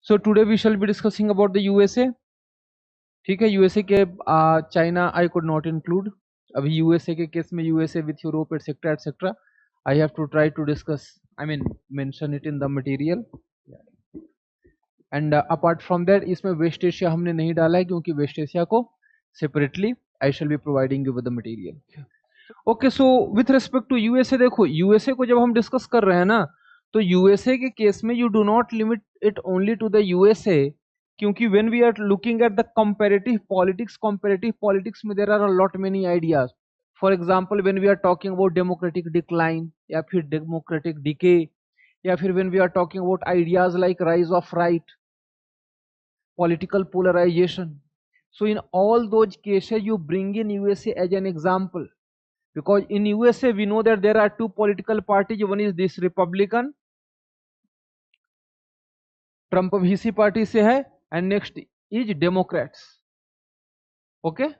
So today we shall be discussing about the USA. ठीक है, USA के China I could not include. अभी USA के case में USA with Europe etcetera etcetera I have to try to discuss, I mean mention it in the material. And apart from that इसमें West Asia हमने नहीं डाला है क्योंकि West Asia को separately I shall be providing you with the material. Okay, so with respect to USA, देखो USA को जब हम डिस्कस कर रहे हैं ना, तो यूएसए के केस में you do not limit it only to the USA, क्योंकि when we are looking at the comparative politics में there are a lot many ideas. For example when we are talking about democratic decline या फिर democratic decay, या फिर when we are talking about ideas like rise of right, political polarization. So in all those cases you bring in USA as an example, because in USA we know that there are two political parties. One is this Republican, Trump भी इसी party से है, and next is Democrats. Okay,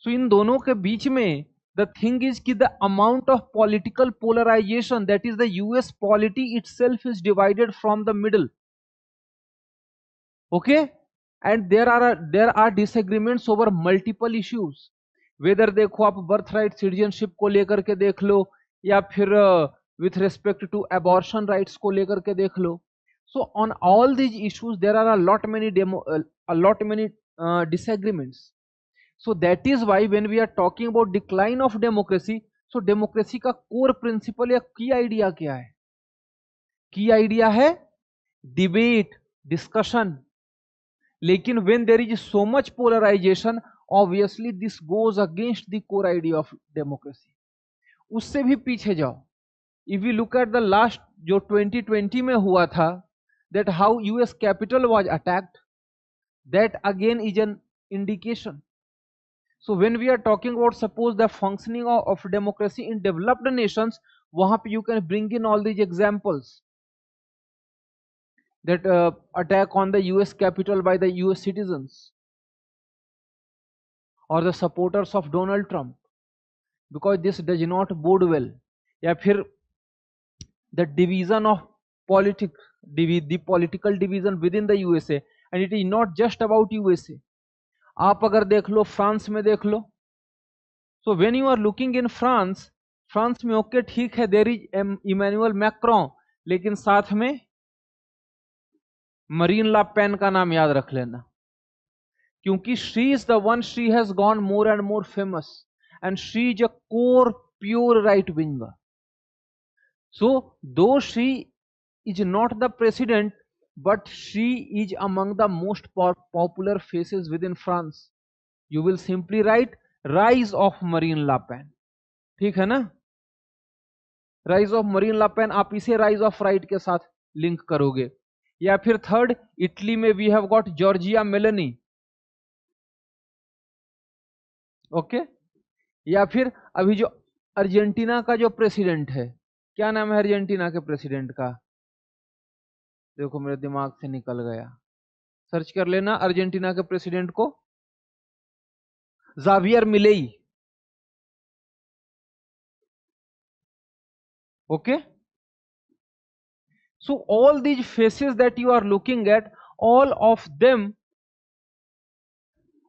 so इन दोनों के बीच में the thing is कि the amount of political polarization, that is the US polity itself is divided from the middle. Okay, and there are disagreements over multiple issues. Whether देखो आप birth right citizenship को लेकर के देख लो, या फिर with respect to abortion rights को लेकर के देख लो. So on all these issues there are a lot many disagreements. So that is why when we are talking about decline of democracy, so democracy का कोर प्रिंसिपल या की idea क्या है? की आइडिया है डिबेट, डिस्कशन. लेकिन when there is so much polarisation, obviously this goes against the core idea of democracy. उससे भी पीछे जाओ, if you look at the last जो 2020 में हुआ था, that how US Capitol was attacked, that again is an indication. So when we are talking about suppose the functioning of democracy in developed nations, वहां पे you can bring in all these examples. That attack on the US Capitol by the US citizens or the supporters of Donald Trump, because this does not bode well. या फिर the division of politics, the political division within the USA, and it is not just about USA. आप अगर देख लो France में देख लो. So when you are looking in France, France में okay ठीक है, देयर इज इमैनुअल मैक्रोन, लेकिन साथ में मरीन ला पेन का नाम याद रख लेना, क्योंकि she is the one, she has gone more and more famous, and she is a core pure right winger. So though she is not the president, but she is among the most popular faces within France. You will simply write rise of Marine Le Pen. ठीक है ना, rise of Marine Le Pen, आप इसे rise of right के साथ link करोगे. या फिर थर्ड, इटली में we have got Giorgia Meloni. Okay, या फिर अभी जो अर्जेंटीना का जो प्रेसिडेंट है, क्या नाम है अर्जेंटीना के प्रेसिडेंट का? देखो मेरे दिमाग से निकल गया, सर्च कर लेना अर्जेंटीना के प्रेसिडेंट को. Javier Milei. Okay, so all these faces that you are looking at,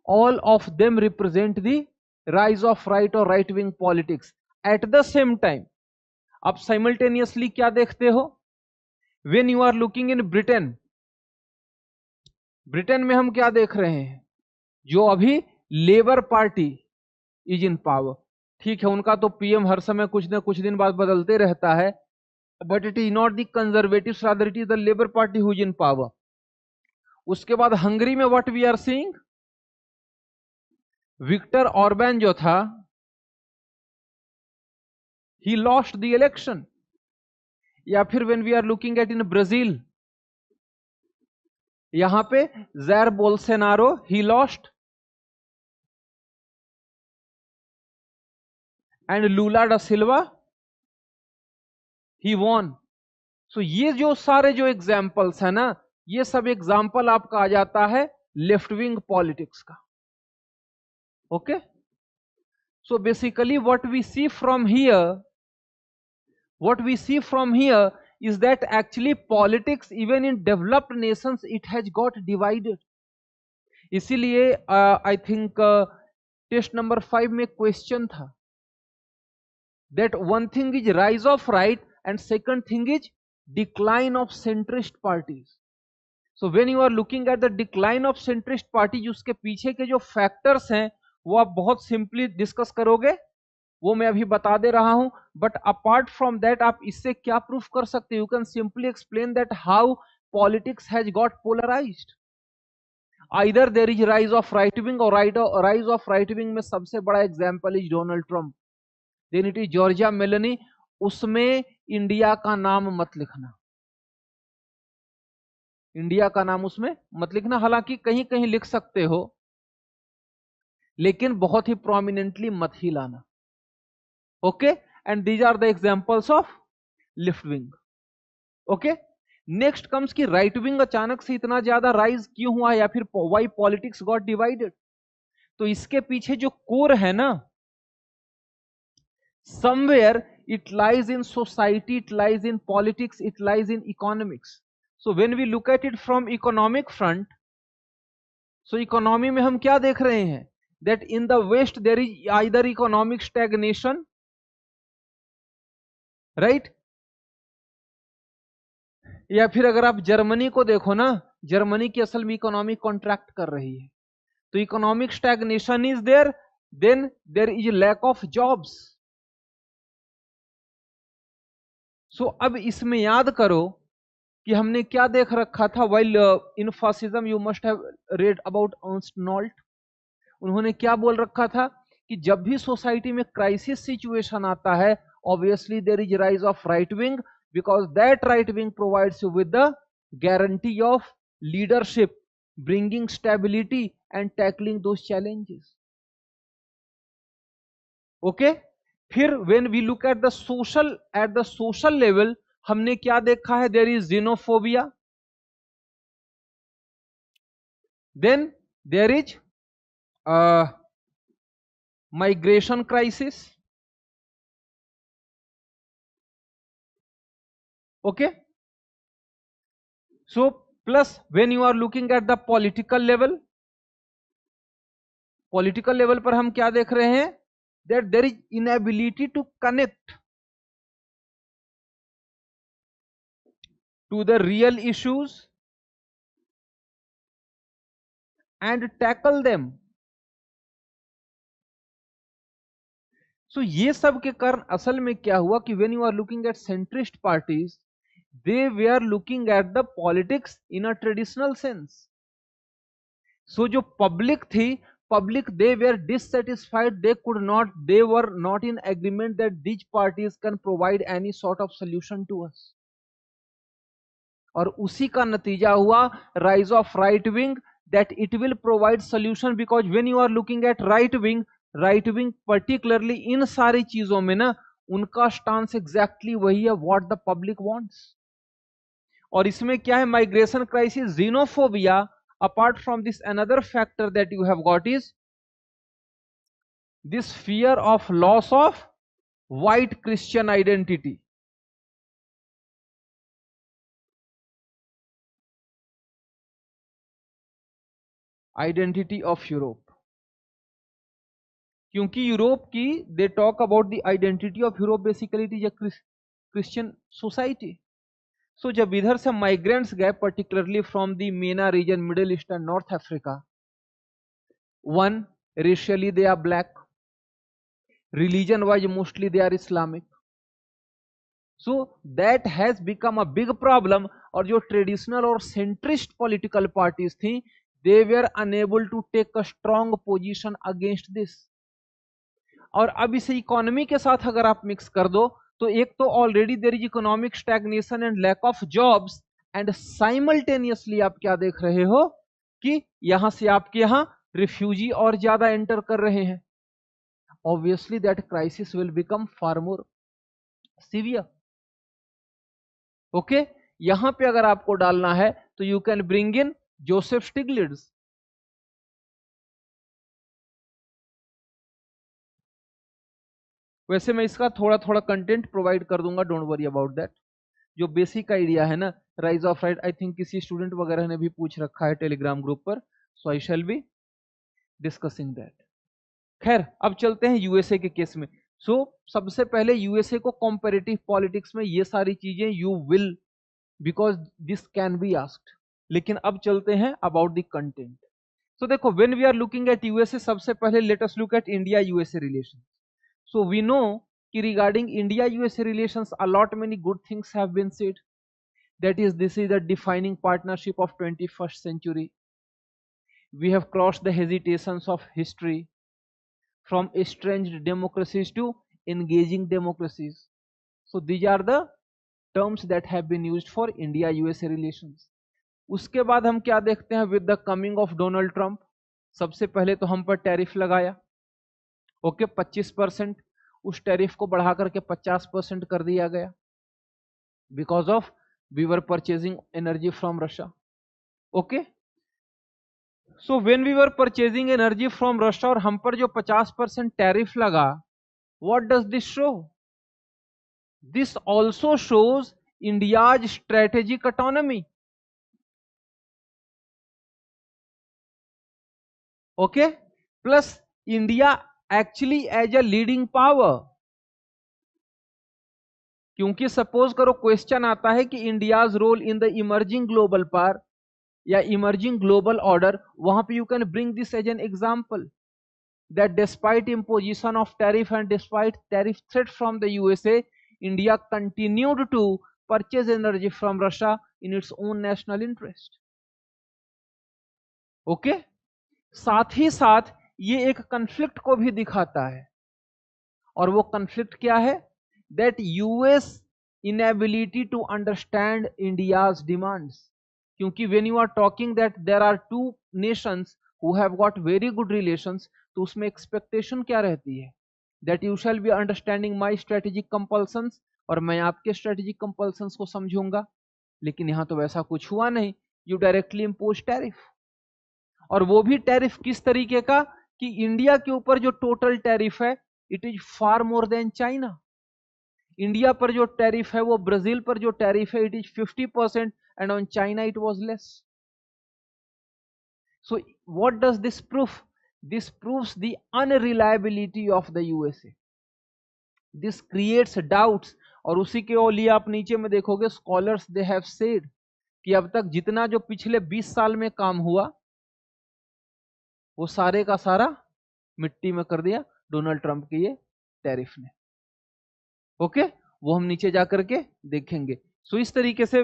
all of them represent the rise of right or right wing politics. At the same time, आप simultaneously क्या देखते हो? When you are looking in Britain, Britain में हम क्या देख रहे हैं? जो अभी labour party is in power. ठीक है, उनका तो पीएम हर समय कुछ न कुछ दिन बाद बदलते रहता है, but it is not the conservative, rather it is the Labour Party who is in power. उसके बाद हंगरी में what we are seeing, Viktor Orban जो था, he lost the election. या फिर when we are looking at in Brazil, यहां पे Jair Bolsonaro, he lost, and लूला डा सिल्वा, he won. So ये जो सारे जो एग्जाम्पल्स है ना, ये सब एग्जाम्पल आपका आ जाता है लेफ्ट विंग पॉलिटिक्स का. Okay, so basically what we see from here is that actually politics even in developed nations it has got divided. इसीलिए आई थिंक टेस्ट नंबर 5 में क्वेश्चन था that one thing is rise of right and second thing is decline of centrist parties. So when you are looking at the decline of centrist parties, उसके पीछे के जो factors हैं वो आप बहुत सिंपली डिस्कस करोगे, वो मैं अभी बता दे रहा हूं. बट अपार्ट फ्रॉम दैट आप इससे क्या प्रूफ कर सकते हो? You can simply explain that how politics has got polarised. Either there is rise of right wing, और राइज ऑफ राइट विंग में सबसे बड़ा example is Donald Trump. Then it is Giorgia Meloni. उसमें India का नाम मत लिखना, India का नाम उसमें मत लिखना. हालांकि कहीं कहीं लिख सकते हो, लेकिन बहुत ही प्रोमिनेंटली मत ही लाना. Okay, and these are the examples of left wing. Okay, next comes की राइट विंग अचानक से इतना ज्यादा राइज क्यों हुआ, या फिर वाई पॉलिटिक्स गॉट डिवाइडेड. तो इसके पीछे जो कोर है ना, somewhere it lies in society, it lies in politics, it lies in economics. So when we look at it from economic front, so economy में हम क्या देख रहे हैं, that in the west there is either economic stagnation, right? या फिर अगर आप जर्मनी को देखो ना, जर्मनी की असल में इकोनॉमी कॉन्ट्रैक्ट कर रही है. तो economic stagnation is there, then there is lack of jobs. So अब इसमें याद करो कि हमने क्या देख रखा था. While in fascism you must have read about Ernst Nolte. उन्होंने क्या बोल रखा था कि जब भी सोसाइटी में क्राइसिस सिचुएशन आता है, obviously there is rise of right wing, because that right wing provides you with the guarantee of leadership, bringing stability and tackling those challenges. Okay, फिर when we look at the social level, हमने क्या देखा है? there is xenophobia, then there is migration crisis. Okay, so plus when you are looking at the political level पर हम क्या देख रहे हैं? that there is inability to connect to the real issues and tackle them. So ये सब के कारण असल में क्या हुआ कि when you are looking at centrist parties, they were looking at the politics in a traditional sense. So जो public थी, they were dissatisfied, they were not in agreement that these parties can provide any sort of solution to us. और उसी का नतीजा हुआ rise of right wing, that it will provide solution, because when you are looking at right wing particularly इन सारी चीजों में ना, उनका स्टांस एग्जैक्टली वही है, व्हाट द पब्लिक वांट्स. और इसमें क्या है? Migration crisis, xenophobia. Apart from this, another factor that you have got is this fear of loss of white Christian identity. Identity of Europe. क्योंकि यूरोप की they talk about the identity of Europe, basically it is a Christian society. So जब इधर से migrants गए, particularly from the MENA region, Middle East and North Africa, one, racially they are black, religion wise mostly they are Islamic, so that has become a big problem. और जो traditional और centrist political parties थी, they were unable to take a strong position against this. और अब इसे economy के साथ अगर आप मिक्स कर दो, तो एक तो already there is economic stagnation and lack of jobs, and simultaneously आप क्या देख रहे हो कि यहां से आपके यहां रिफ्यूजी और ज्यादा एंटर कर रहे हैं. Obviously that crisis will become far more severe. Okay, यहां पे अगर आपको डालना है तो you can bring in Joseph Stiglitz. वैसे मैं इसका थोड़ा थोड़ा कंटेंट प्रोवाइड कर दूंगा, डोंट वरी अबाउट दैट. जो बेसिक आइडिया है ना rise of right, I think किसी स्टूडेंट वगैरह ने भी पूछ रखा है टेलीग्राम ग्रुप पर, सो आई शैल बी डिस्कसिंग दैट। खैर अब चलते हैं यूएसए के केस में। सो सबसे पहले यूएसए को कॉम्पेरेटिव पॉलिटिक्स में ये सारी चीजें you will, because this can be asked, लेकिन अब चलते हैं अबाउट द कंटेंट। तो देखो when we are looking at USA, सबसे पहले let us look at India USA relation. So we know कि regarding India USA relations a lot many good things have been said, that is this is the defining partnership of 21st century. We have crossed the hesitations of history from estranged democracies to engaging democracies. So these are the terms that have been used for India USA relations. उसके बाद हम क्या देखते हैं, with the coming of Donald Trump, सबसे पहले तो हम पर टैरिफ लगाया, ओके 25%, उस टैरिफ को बढ़ा करके 50% कर दिया गया, because of we were purchasing energy from Russia. Okay, so when we were purchasing energy from Russia और हम पर जो 50% टैरिफ लगा, what does this show? This also shows India's strategic autonomy. Okay, plus India actually as a leading power, क्योंकि suppose करो question आता है कि India's role in the emerging global power या इमर्जिंग ग्लोबल ऑर्डर, वहां पे you can bring this as an example that despite imposition of tariff and despite tariff threat from the USA, India continued to purchase energy from Russia in its own national interest. Okay, साथ ही साथ ये एक conflict को भी दिखाता है, और वो कंफ्लिक्ट क्या है? That US inability to understand India's demands, क्योंकि when you are talking that there are two nations who have got very good relations, तो उसमें एक्सपेक्टेशन क्या रहती है? That you shall be understanding my strategic compulsions, और मैं आपके strategic कंपल्सन्स को समझूंगा। लेकिन यहां तो वैसा कुछ हुआ नहीं, यू डायरेक्टली इम्पोज टैरिफ, और वो भी टैरिफ किस तरीके का कि इंडिया के ऊपर जो टोटल टैरिफ है it is far more than China. India पर जो टैरिफ है, वो ब्राजील पर जो टैरिफ है, it is 50% and on China it was less. So what does this proof? This proves the unreliability of the USA, this creates doubts. और उसी के लिए आप नीचे में देखोगे स्कॉलर्स दे हैव सेड कि अब तक जितना जो पिछले 20 साल में काम हुआ वो सारे का सारा मिट्टी में कर दिया डोनाल्ड ट्रंप के ये टैरिफ ने। ओके, वो हम नीचे जाकर के देखेंगे। सो इस तरीके से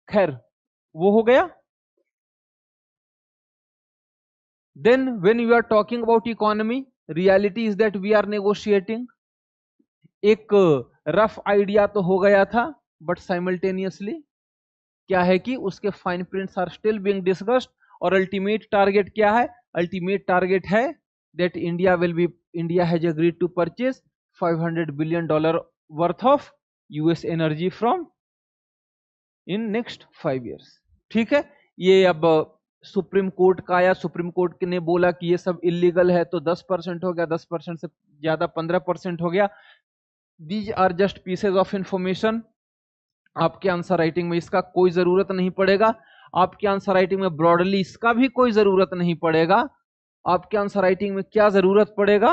खैर वो हो गया। Then when you are talking about economy, reality is that we are negotiating. एक रफ आइडिया तो हो गया था, बट साइमल्टेनियसली क्या है कि उसके fine prints are still being discussed, और अल्टीमेट टारगेट क्या है? अल्टीमेट टारगेट है that India has agreed to purchase $500 billion worth of US energy from in next 5 years। ठीक है, ये अब सुप्रीम कोर्ट का आया, सुप्रीम कोर्ट ने बोला कि ये सब इलीगल है, तो 10% हो गया, 10% से ज्यादा 15% हो गया। These are just pieces of information. आपके आंसर राइटिंग में इसका कोई जरूरत नहीं पड़ेगा, आपके आंसर राइटिंग में ब्रॉडली इसका भी कोई जरूरत नहीं पड़ेगा। आपके आंसर राइटिंग में क्या जरूरत पड़ेगा?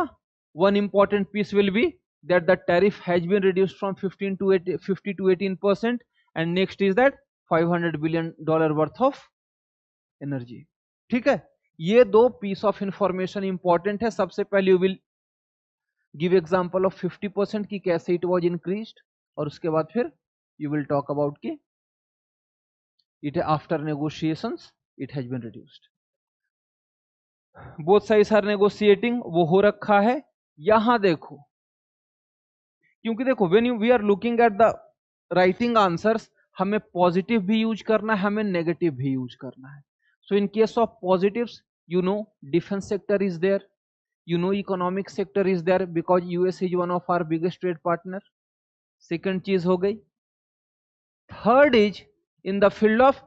One important piece will be that the tariff has been reduced from 50 to 18%, and next is that $500 billion worth of energy। ठीक है, ये दो पीस ऑफ इंफॉर्मेशन इंपॉर्टेंट है। सबसे पहले you will give example of 50% की कैसे इट वाज इंक्रीज्ड, और उसके बाद फिर यू विल टॉक अबाउट की it after negotiations it has been reduced. Both sides are negotiating, वो हो रखा है। यहां देखो, क्योंकि देखो when we are looking at the writing answers, हमें पॉजिटिव भी यूज करना है, हमें नेगेटिव भी यूज करना है। So in case of positives, you know defence sector is there, you know economic sector is there because US is one of our biggest trade partner। second चीज हो गई। third is in the field of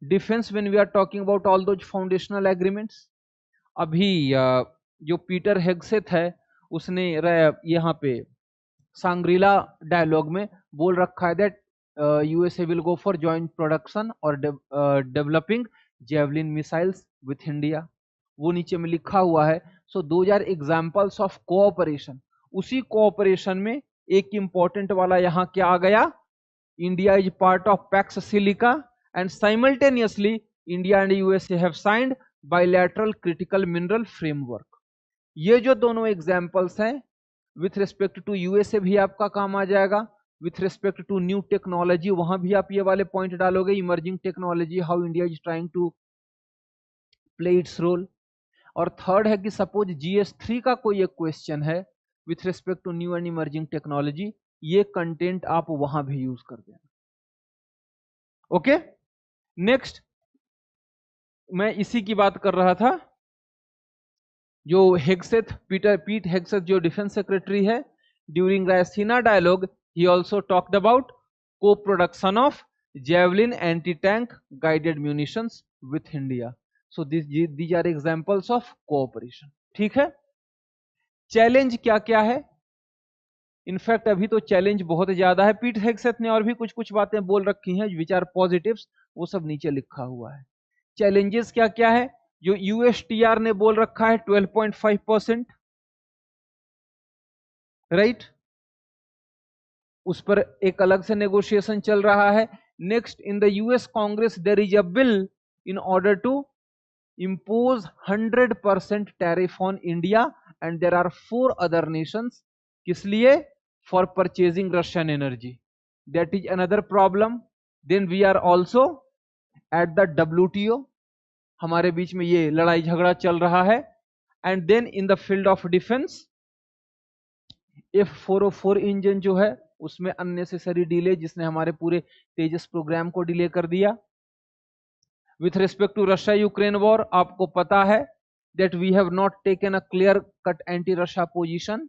defense when we are talking about all those foundational agreements। अभी जो Peter हेग्सेथ है उसने यहाँ पे Shangrila dialogue में बोल रखा है that USA will go for joint production or developing javelin missiles with India, वो नीचे में लिखा हुआ है. So those are examples of cooperation. उसी cooperation में एक important वाला यहाँ क्या आ गया, India is part of Pax Silica and simultaneously India and USA have signed bilateral critical mineral framework. ये जो दोनों examples हैं with respect to USA भी आपका काम आ जाएगा, with respect to new technology वहां भी आप ये वाले पॉइंट डालोगे, emerging technology, how India is trying to play its role. और थर्ड है कि सपोज GS3 का कोई एक क्वेश्चन है with respect to new and emerging technology, ये कंटेंट आप वहां भी यूज कर देना. ओके, नेक्स्ट मैं इसी की बात कर रहा था, जो हेग्सेथ पीट हेग्सेथ जो डिफेंस सेक्रेटरी है, during Raisina Dialogue he also talked about co-production of javelin anti-tank guided munitions with India. So these are examples of cooperation. ठीक है, चैलेंज क्या क्या है? इनफैक्ट अभी तो चैलेंज बहुत ज्यादा है. पीट हेग्सेथ ने और भी कुछ कुछ बातें बोल रखी हैं विच आर पॉजिटिव्स, वो सब नीचे लिखा हुआ है. चैलेंजेस क्या क्या है? जो USTR ने बोल रखा है 12.5%, राइट, उस पर एक अलग से नेगोशिएशन चल रहा है. Next, in the US Congress there is a bill in order to impose 100% tariff on India and there are 4 other nations. किस लिए? For purchasing Russian energy. That is another problem. Then we are also at the WTO. हमारे बीच में ये लड़ाई झगड़ा चल रहा है. And then in the field of defense, F404 engine जो है उसमें अननेसेसरी डिले, जिसने हमारे पूरे तेजस प्रोग्राम को डिले कर दिया. With respect to Russia Ukraine war, आपको पता है that we have not taken a clear cut anti-Russia position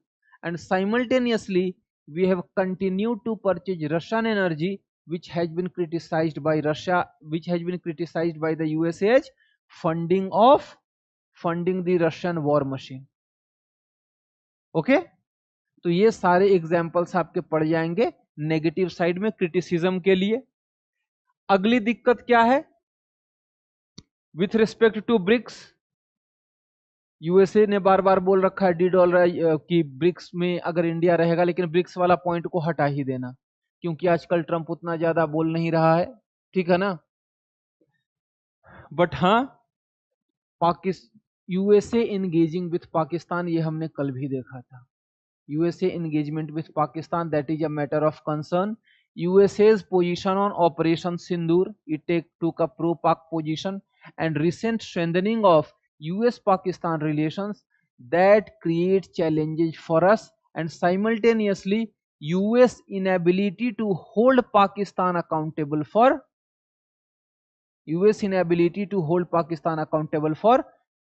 and simultaneously we have continued to purchase Russian energy which has been criticized by Russia, which has been criticized by the USA as funding the Russian war machine. Okay, तो ये सारे examples आपके पड़ जाएंगे negative side में criticism के लिए. अगली दिक्कत क्या है? With respect to BRICS, USA ने बार बार बोल रखा है $1 कि ब्रिक्स में अगर इंडिया रहेगा, लेकिन ब्रिक्स वाला पॉइंट को हटा ही देना, क्योंकि आजकल ट्रंप उतना ज्यादा बोल नहीं रहा है, ठीक है ना. बट हाँ, यूएसए एंगेजिंग विथ पाकिस्तान, ये हमने कल भी देखा था. USA engagement with Pakistan, that is a matter of concern. USA's position on Operation Sindoor, it took a pro-Pak position, and recent strengthening of US-Pakistan relations that create challenges for us, and simultaneously US inability to hold Pakistan accountable for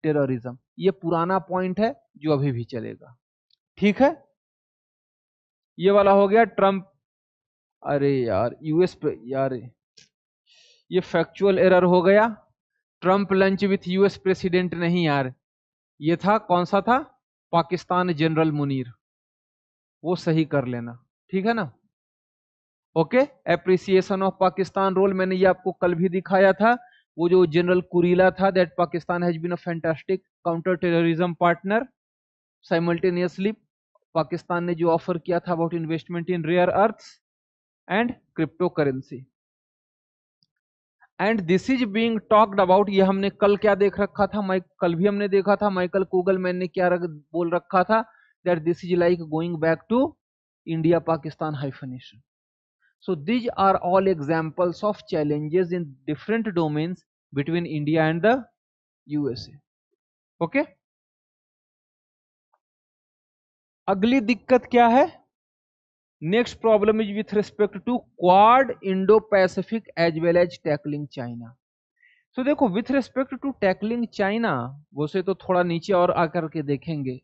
terrorism. ये पुराना point है जो अभी भी चलेगा. ठीक है, ये वाला हो गया ट्रंप. अरे यार यूएस पे, यार ये फैक्चुअल एरर हो गया. Trump lunch with US president नहीं यार, ये था कौन सा था, पाकिस्तान जनरल मुनीर, वो सही कर लेना, ठीक है ना. Okay, appreciation of Pakistan role, मैंने ये आपको कल भी दिखाया था. वो जो जनरल कुरीला था, that Pakistan has been a fantastic counter terrorism partner. Simultaneously Pakistan ने जो ऑफर किया था about investment in rare earths and crypto currency, and this is being talked about. ये हमने कल क्या देख रखा था, कल भी हमने देखा था, माइकल कुगलमैन ने क्या बोल रखा था, that this is like going back to India Pakistan hyphenation. So these are all examples of challenges in different domains between India and the USA. Okay, अगली दिक्कत क्या है? Next problem is with respect to Quad Indo Pacific as well as tackling China. So देखो, with respect to tackling China, वो से तो थोड़ा नीचे और आकर के देखेंगे.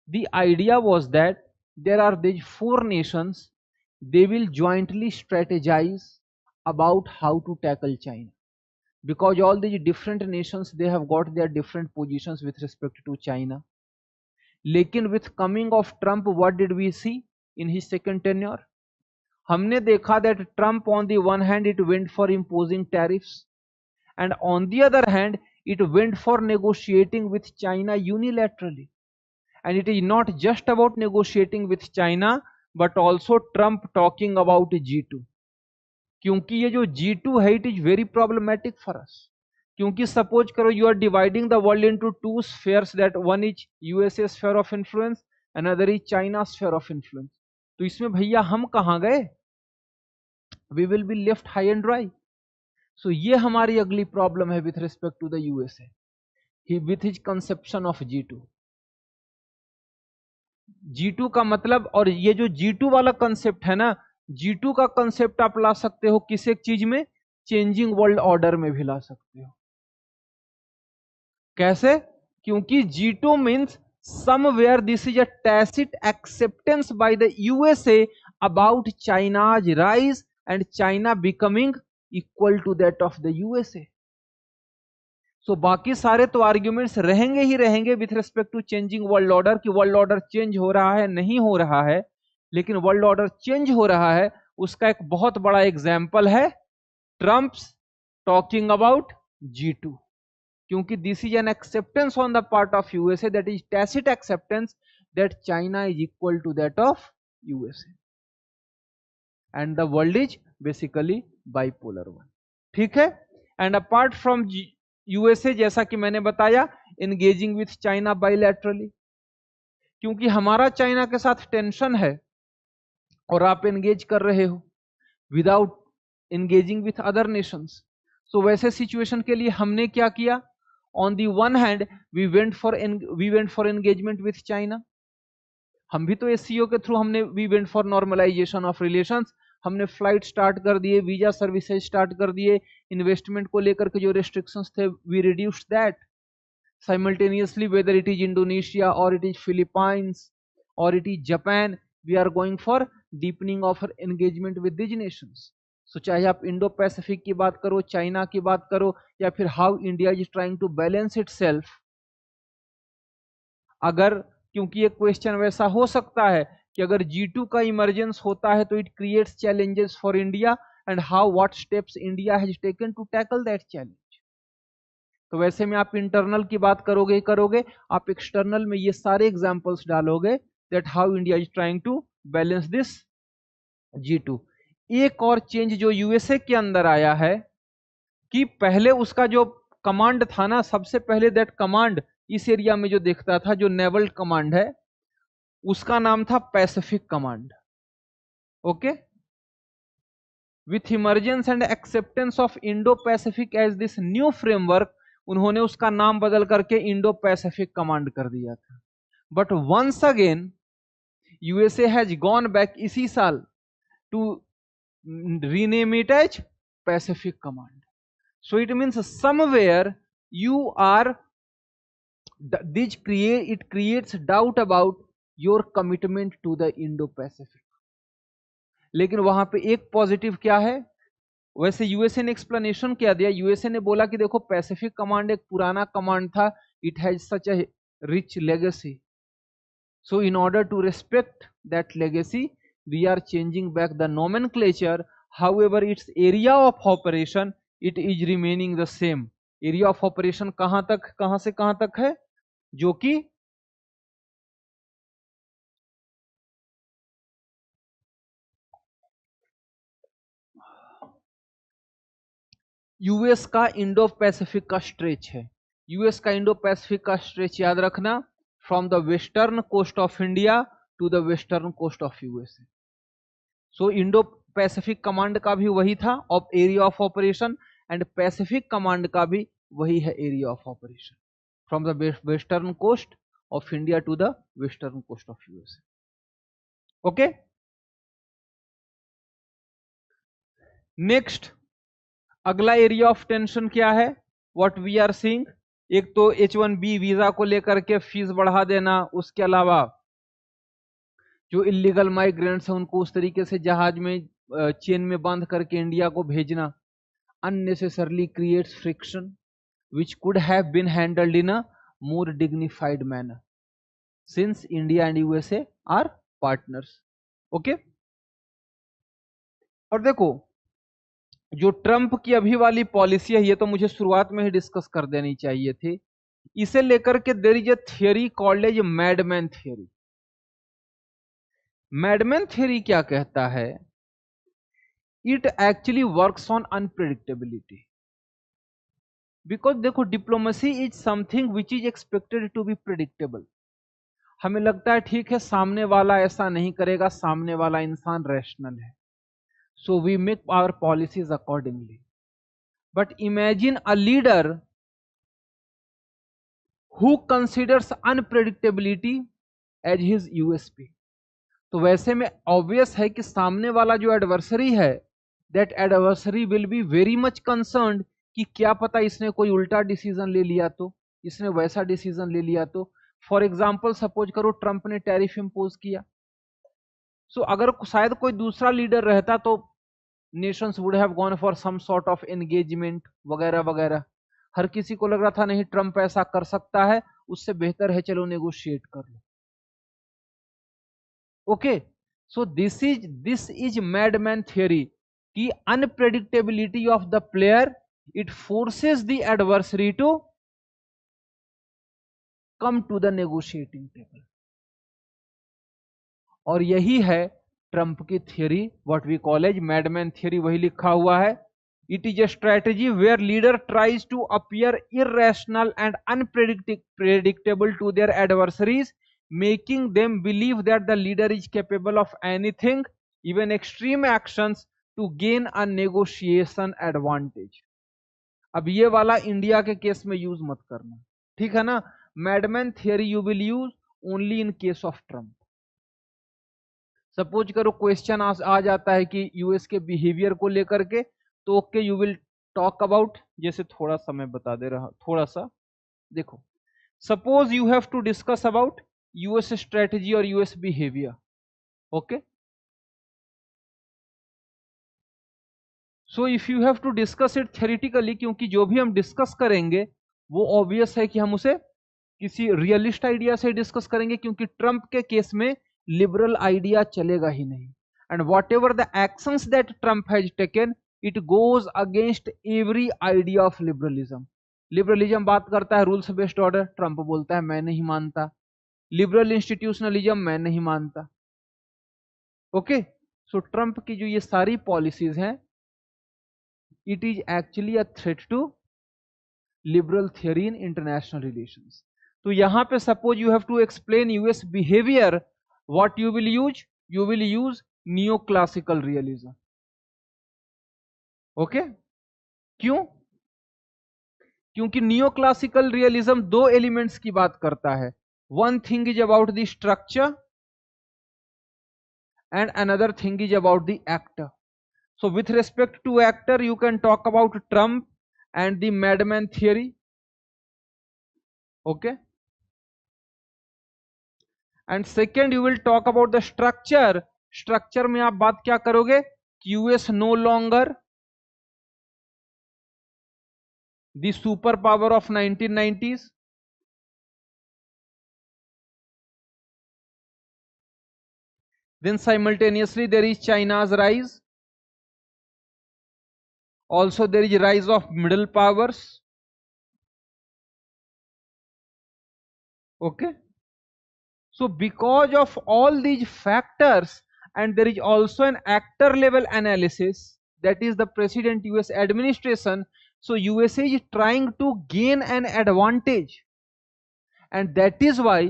The idea was that there are these 4 nations, they will jointly strategise about how to tackle China, because all these different nations they have got their different positions with respect to China. लेकिन with coming of Trump, what did we see in his second tenure? हमने देखा that Trump on the one hand it went for imposing tariffs and on the other hand it went for negotiating with China unilaterally. And it is not just about negotiating with China but also Trump talking about G2. क्योंकि ये जो G2 है it is very problematic for us. क्योंकि suppose करो you are dividing the world into two spheres, that one is USA sphere of influence, another is China sphere of influence. तो इसमें भैया हम कहाँ गए? We will be left high and dry. So ये हमारी अगली प्रॉब्लम है with respect to the USA with his conception of G2. G2 का मतलब, और ये जो G2 वाला कंसेप्ट है ना, G2 का कंसेप्ट आप ला सकते हो किस एक चीज में? चेंजिंग वर्ल्ड ऑर्डर में भी ला सकते हो. कैसे? क्योंकि G2 means somewhere this is a tacit acceptance by the USA about China's rise and China becoming equal to that of the USA. So बाकी सारे तो आर्ग्यूमेंट्स रहेंगे ही रहेंगे with respect to changing world order, कि world order change हो रहा है नहीं हो रहा है, लेकिन वर्ल्ड ऑर्डर चेंज हो रहा है उसका एक बहुत बड़ा एग्जाम्पल है ट्रम्प्स टॉकिंग अबाउट G2. क्योंकि this is an acceptance on the part of USA, that is tacit acceptance that China is equal to that of USA and the world is basically bipolar one. ठीक है. And apart from USA, जैसा कि मैंने बताया, engaging with China बाइलैटरली, क्योंकि हमारा China के साथ टेंशन है और आप एंगेज कर रहे हो without engaging with other nations. So वैसे सिचुएशन के लिए हमने क्या किया? On the one hand we went for engagement with China. हम भी तो एससीओ के थ्रू हमने we went for normalisation of relations. हमने फ्लाइट स्टार्ट कर दिए, वीजा सर्विसेज स्टार्ट कर दिए, इन्वेस्टमेंट को लेकर के जो रिस्ट्रिक्शंस थे we reduced that simultaneously, whether it is Indonesia और इट इज फिलीपाइंस और it is Japan, we are going for deepening of engagement with this nations. So चाहे आप इंडो पैसिफिक की बात करो, चाइना की बात करो, या फिर how India is trying to balance itself. अगर, क्योंकि एक क्वेश्चन वैसा हो सकता है कि अगर G2 का इमरजेंस होता है तो it creates challenges for India and how what steps India has taken to tackle that challenge. तो वैसे में आप इंटरनल की बात करोगे, आप एक्सटर्नल में ये सारे एग्जांपल्स डालोगे that how India is trying to balance this G2. एक और चेंज जो यूएसए के अंदर आया है कि पहले उसका जो कमांड था ना, सबसे पहले दैट कमांड इस एरिया में जो देखता था, जो नेवल कमांड है, उसका नाम था Pacific Command. Okay. With emergence and acceptance of Indo Pacific as this new framework, उन्होंने उसका नाम बदल करके इंडो पैसिफिक कमांड कर दिया था. But once again USA has gone back इसी साल to rename it as Pacific Command. So it means somewhere you are it creates doubt about your commitment to the Indo-Pacific. लेकिन वहां पे एक positive क्या है? वैसे यूएसए ने एक्सप्लेनेशन क्या दिया? यूएसए ने बोला कि देखो पैसिफिक कमांड एक पुराना कमांड था, it has such a rich legacy, so in order to respect that legacy we are changing back the nomenclature. However its area of operation it is remaining the same. Area of operation कहां से कहां तक है? जो कि US का Indo Pacific का stretch है. यूएस का इंडो पैसिफिक का स्ट्रेच याद रखना, from the western coast of India to the western coast of USA. So Indo Pacific Command का भी वही था of area of operation, and Pacific Command का भी वही है area of operation, from the western coast of India to the western coast of USA. Okay. Next, अगला area of tension क्या है? व्हाट वी आर सीइंग, एक तो H1B visa को लेकर के फीस बढ़ा देना, उसके अलावा जो इलीगल माइग्रेंट्स हैं उनको उस तरीके से जहाज में चेन में बांध करके इंडिया को भेजना, unnecessarily creates friction which could have been handled in a more dignified manner since India and USA are partners. Okay. और देखो जो ट्रम्प की अभी वाली पॉलिसी है, ये तो मुझे शुरुआत में ही डिस्कस कर देनी चाहिए थी। इसे लेकर के there is a theory called as madman theory. Madman theory क्या कहता है? It actually works on unpredictability. Because देखो diplomacy is something which is expected to be predictable. हमें लगता है ठीक है सामने वाला ऐसा नहीं करेगा, सामने वाला इंसान रैशनल है, so we make our policies accordingly. But imagine a leader who considers unpredictability as his USP. तो वैसे में ऑब्वियस है कि सामने वाला जो एडवर्सरी है, that adversary will be very much concerned कि क्या पता इसने कोई उल्टा डिसीजन ले लिया तो, इसने वैसा डिसीजन ले लिया तो। फॉर एग्जाम्पल सपोज करो ट्रंप ने टैरिफ इंपोज किया, सो अगर शायद कोई दूसरा लीडर रहता तो nations would have gone for some sort of engagement वगैरह वगैरह। हर किसी को लग रहा था नहीं ट्रंप ऐसा कर सकता है, उससे बेहतर है चलो नेगोशिएट कर लो। Okay, so this is madman theory कि unpredictability of the player it forces the adversary to come to the negotiating table. और यही है ट्रंप की theory, what we call as madman theory, वही लिखा हुआ है। It is a strategy where leader tries to appear irrational and unpredictable to their adversaries, making them believe that the leader is capable of anything, even extreme actions, to gain a negotiation advantage. अब ये वाला India के case में use मत करना, ठीक है ना? Madman theory you will use only in case of Trump. Suppose करो क्वेश्चन आ जाता है कि यूएस के बिहेवियर को लेकर के, तो okay you will talk about, जैसे थोड़ा सा मैं बता दे रहा, थोड़ा सा देखो। Suppose you have to discuss about US strategy और US behaviour. Okay, so if you have to discuss it theoretically, क्योंकि जो भी हम डिस्कस करेंगे वो ऑब्वियस है कि हम उसे किसी रियलिस्ट आइडिया से डिस्कस करेंगे, क्योंकि ट्रंप के केस में लिबरल आइडिया चलेगा ही नहीं। And what ever the actions that Trump has taken, it goes against every idea of liberalism. Liberalism बात करता है रूल्स बेस्ड ऑर्डर, ट्रंप बोलता है मैं नहीं मानता। लिबरल इंस्टीट्यूशनलिज्म मैं नहीं मानता। ओके, सो ट्रंप की जो ये सारी पॉलिसीज हैं, it is actually a threat to liberal theory in international relations. तो यहां पे suppose you have to explain US behaviour, what you will use? You will use neo classical realism. Okay, क्यों? क्योंकि नियो क्लासिकल रियलिज्म दो elements की बात करता है। One thing is about the structure and another thing is about the actor. So with respect to actor you can talk about Trump and the madman theory. Okay, and second you will talk about the structure. Structure में आप बात क्या करोगे? US no longer the superpower of 1990s. Then simultaneously there is China's rise. Also there is rise of middle powers. Okay, so because of all these factors, and there is also an actor level analysis, that is the president US administration. So USA is trying to gain an advantage, and that is why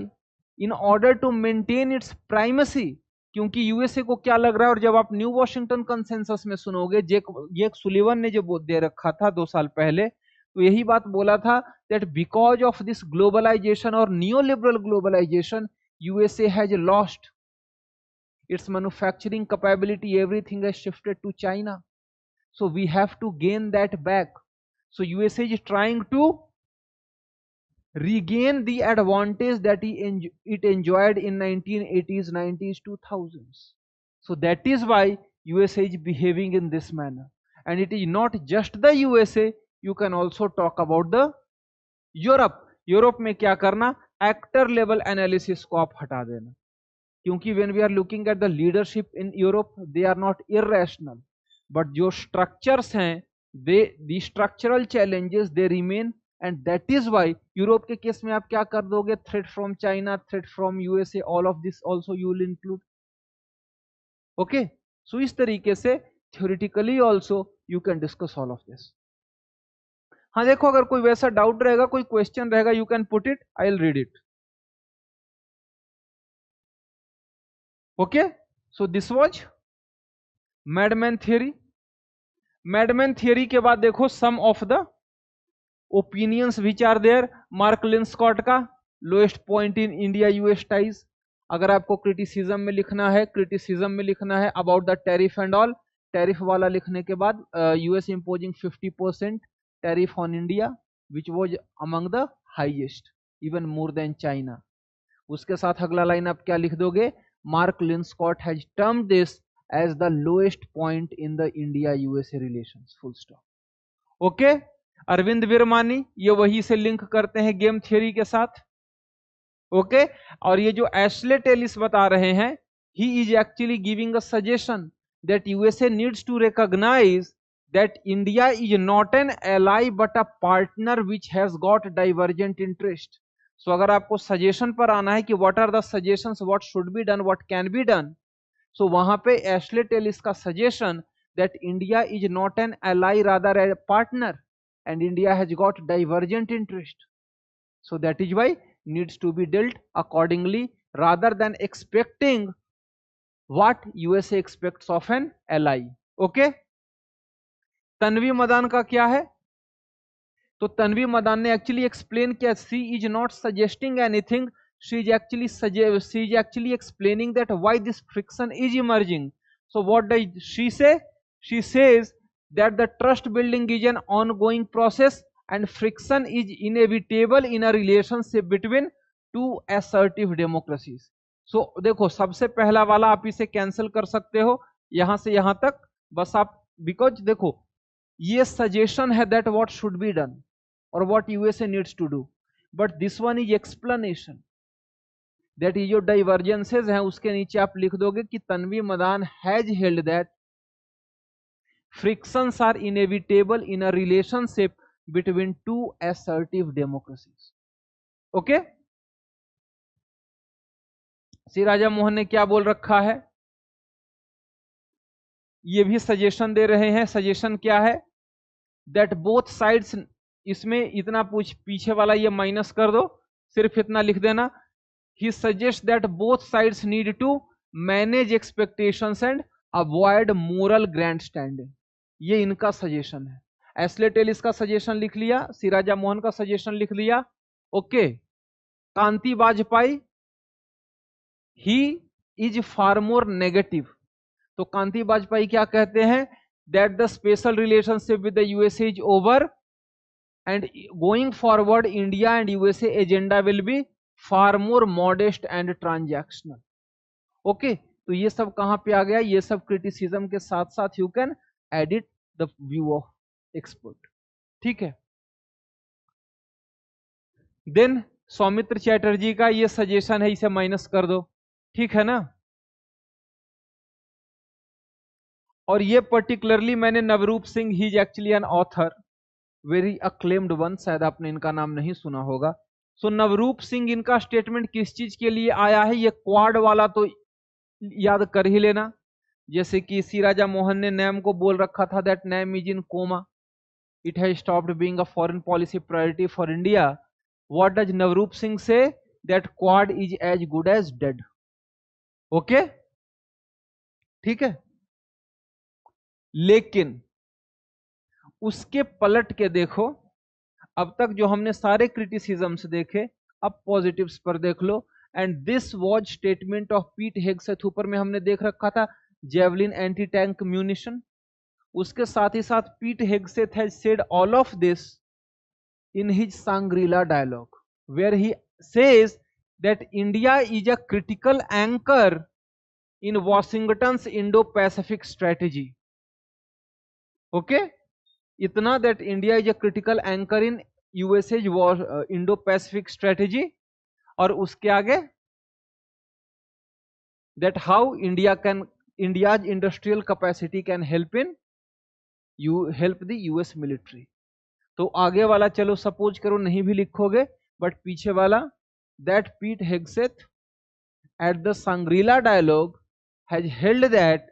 in order to maintain its primacy, क्योंकि USA को क्या लग रहा है, और जब आप new Washington consensus में सुनोगे, जेक सुलिवन ने जो दे रखा था 2 साल पहले, तो यही बात बोला था that because of this globalisation और neo liberal globalisation, USA has lost its manufacturing capability, everything has shifted to China, so we have to gain that back. So USA is trying to regain the advantage that it enjoyed in 1980s, 90s, 2000s. So that is why USA is behaving in this manner. And it is not just the USA, you can also talk about the Europe. Europe में क्या करना? Actor level analysis को आप हटा देना, क्योंकि when we are looking at the leadership in Europe, they are not irrational. But जो structures हैं the structural challenges they remain, and that is why Europe के केस में आप क्या कर दोगे, threat from China, threat from USA, all of this also you will include. Okay, so इस तरीके से theoretically also you can discuss all of this. हाँ देखो, अगर कोई वैसा डाउट रहेगा, कोई क्वेश्चन रहेगा, you can put it, I will read it. Okay, so this was madman theory. Madman theory के बाद देखो some of the opinions which are there. Mark Linscott का lowest point in India US ties. अगर आपको criticism में लिखना है, criticism में लिखना है about the tariff and all, tariff वाला लिखने के बाद US imposing 50% tariff on India which was among the highest, even more than China. उसके साथ अगला लाइन आप क्या लिख दोगे, Mark Linscott has termed this as the lowest point in the India USA relations, full stop. Okay, Arvind Virmani ये वही से लिंक करते हैं गेम थियरी के साथ। ओके, और ये जो एशले टेलिस बता रहे हैं, he is actually giving a suggestion that USA needs to recognise that India is not an ally but a partner which has got divergent interest. So अगर आपको सजेशन पर आना है कि what are the suggestions, what should be done, what can be done, so वहां पे Ashley Tellis का suggestion that India is not an ally rather a partner and India has got divergent interest, so that is why needs to be dealt accordingly rather than expecting what USA expects of an ally. Okay, Tanvi Madan का क्या है, तो तन्वी मदान ने actually explain किया, she is not suggesting anything, she is actually explaining that why this friction is emerging. So what does she say, she says that the trust building is an ongoing process and friction is inevitable in a relationship between two assertive democracies. So देखो, सबसे पहला वाला आप इसे cancel कर सकते हो यहां से यहां तक, बस आप, बिकॉज देखो ये सजेशन है that what should be done और what USA needs to do, but this one is explanation that ये जो डाइवर्जेंसेस हैं उसके नीचे आप लिख दोगे कि Tanvi Madan has held that frictions are inevitable in a relationship between two assertive democracies. Okay, Shri Raja Mohan ने क्या बोल रखा है, ये भी सजेशन दे रहे हैं। सजेशन क्या है, दैट बोथ साइड्स, इसमें इतना पीछे वाला ये माइनस कर दो, सिर्फ इतना लिख देना, he suggest that both sides need to manage expectations and avoid moral grandstanding. ये इनका सजेशन है। एशले टेलिस का सजेशन लिख लिया, सिराजा मोहन का सजेशन लिख लिया। Okay, Kanti Vajpayee he is far more negative, तो कांति वाजपेयी क्या कहते हैं, that the special relationship with the USA is over and going forward India and USA agenda will be far more modest and transactional. Okay, तो ये सब कहां पे आ गया, ये सब क्रिटिसिज्म के साथ साथ you can edit the view of expert. ठीक है, देन सौमित्र चैटर्जी का ये सजेशन है, इसे माइनस कर दो, ठीक है ना। और ये पर्टिकुलरली मैंने Navroop Singh, he is actually an author, very acclaimed one, शायद आपने इनका नाम नहीं सुना होगा। सो नवरूप सिंह, इनका स्टेटमेंट किस चीज के लिए आया है, ये क्वाड वाला तो याद कर ही लेना। जैसे कि सी राजा मोहन ने नैम को बोल रखा था that NAM is in coma, it has stopped being a foreign policy priority for India. What does Navroop Singh say, that Quad is as good as dead. Okay, ठीक है, लेकिन उसके पलट के देखो, अब तक जो हमने सारे क्रिटिसिज्म्स देखे, अब पॉजिटिव्स पर देख लो। And this was statement of Pete Hegseth, ऊपर में हमने देख रखा था जेवलिन एंटी टैंक म्यूनिशन, उसके साथ ही साथ Pete Hegseth has said all of this in his Shangri-La dialogue where he says that India is a critical anchor in Washington's Indo Pacific strategy. Okay, इतना that India is a critical anchor in USA Indo Pacific strategy, और उसके आगे that how India's industrial capacity can help in you help the US military. तो आगे वाला चलो suppose करो नहीं भी लिखोगे, बट पीछे वाला, that Pete Hegseth at the Shangri-La dialogue has held that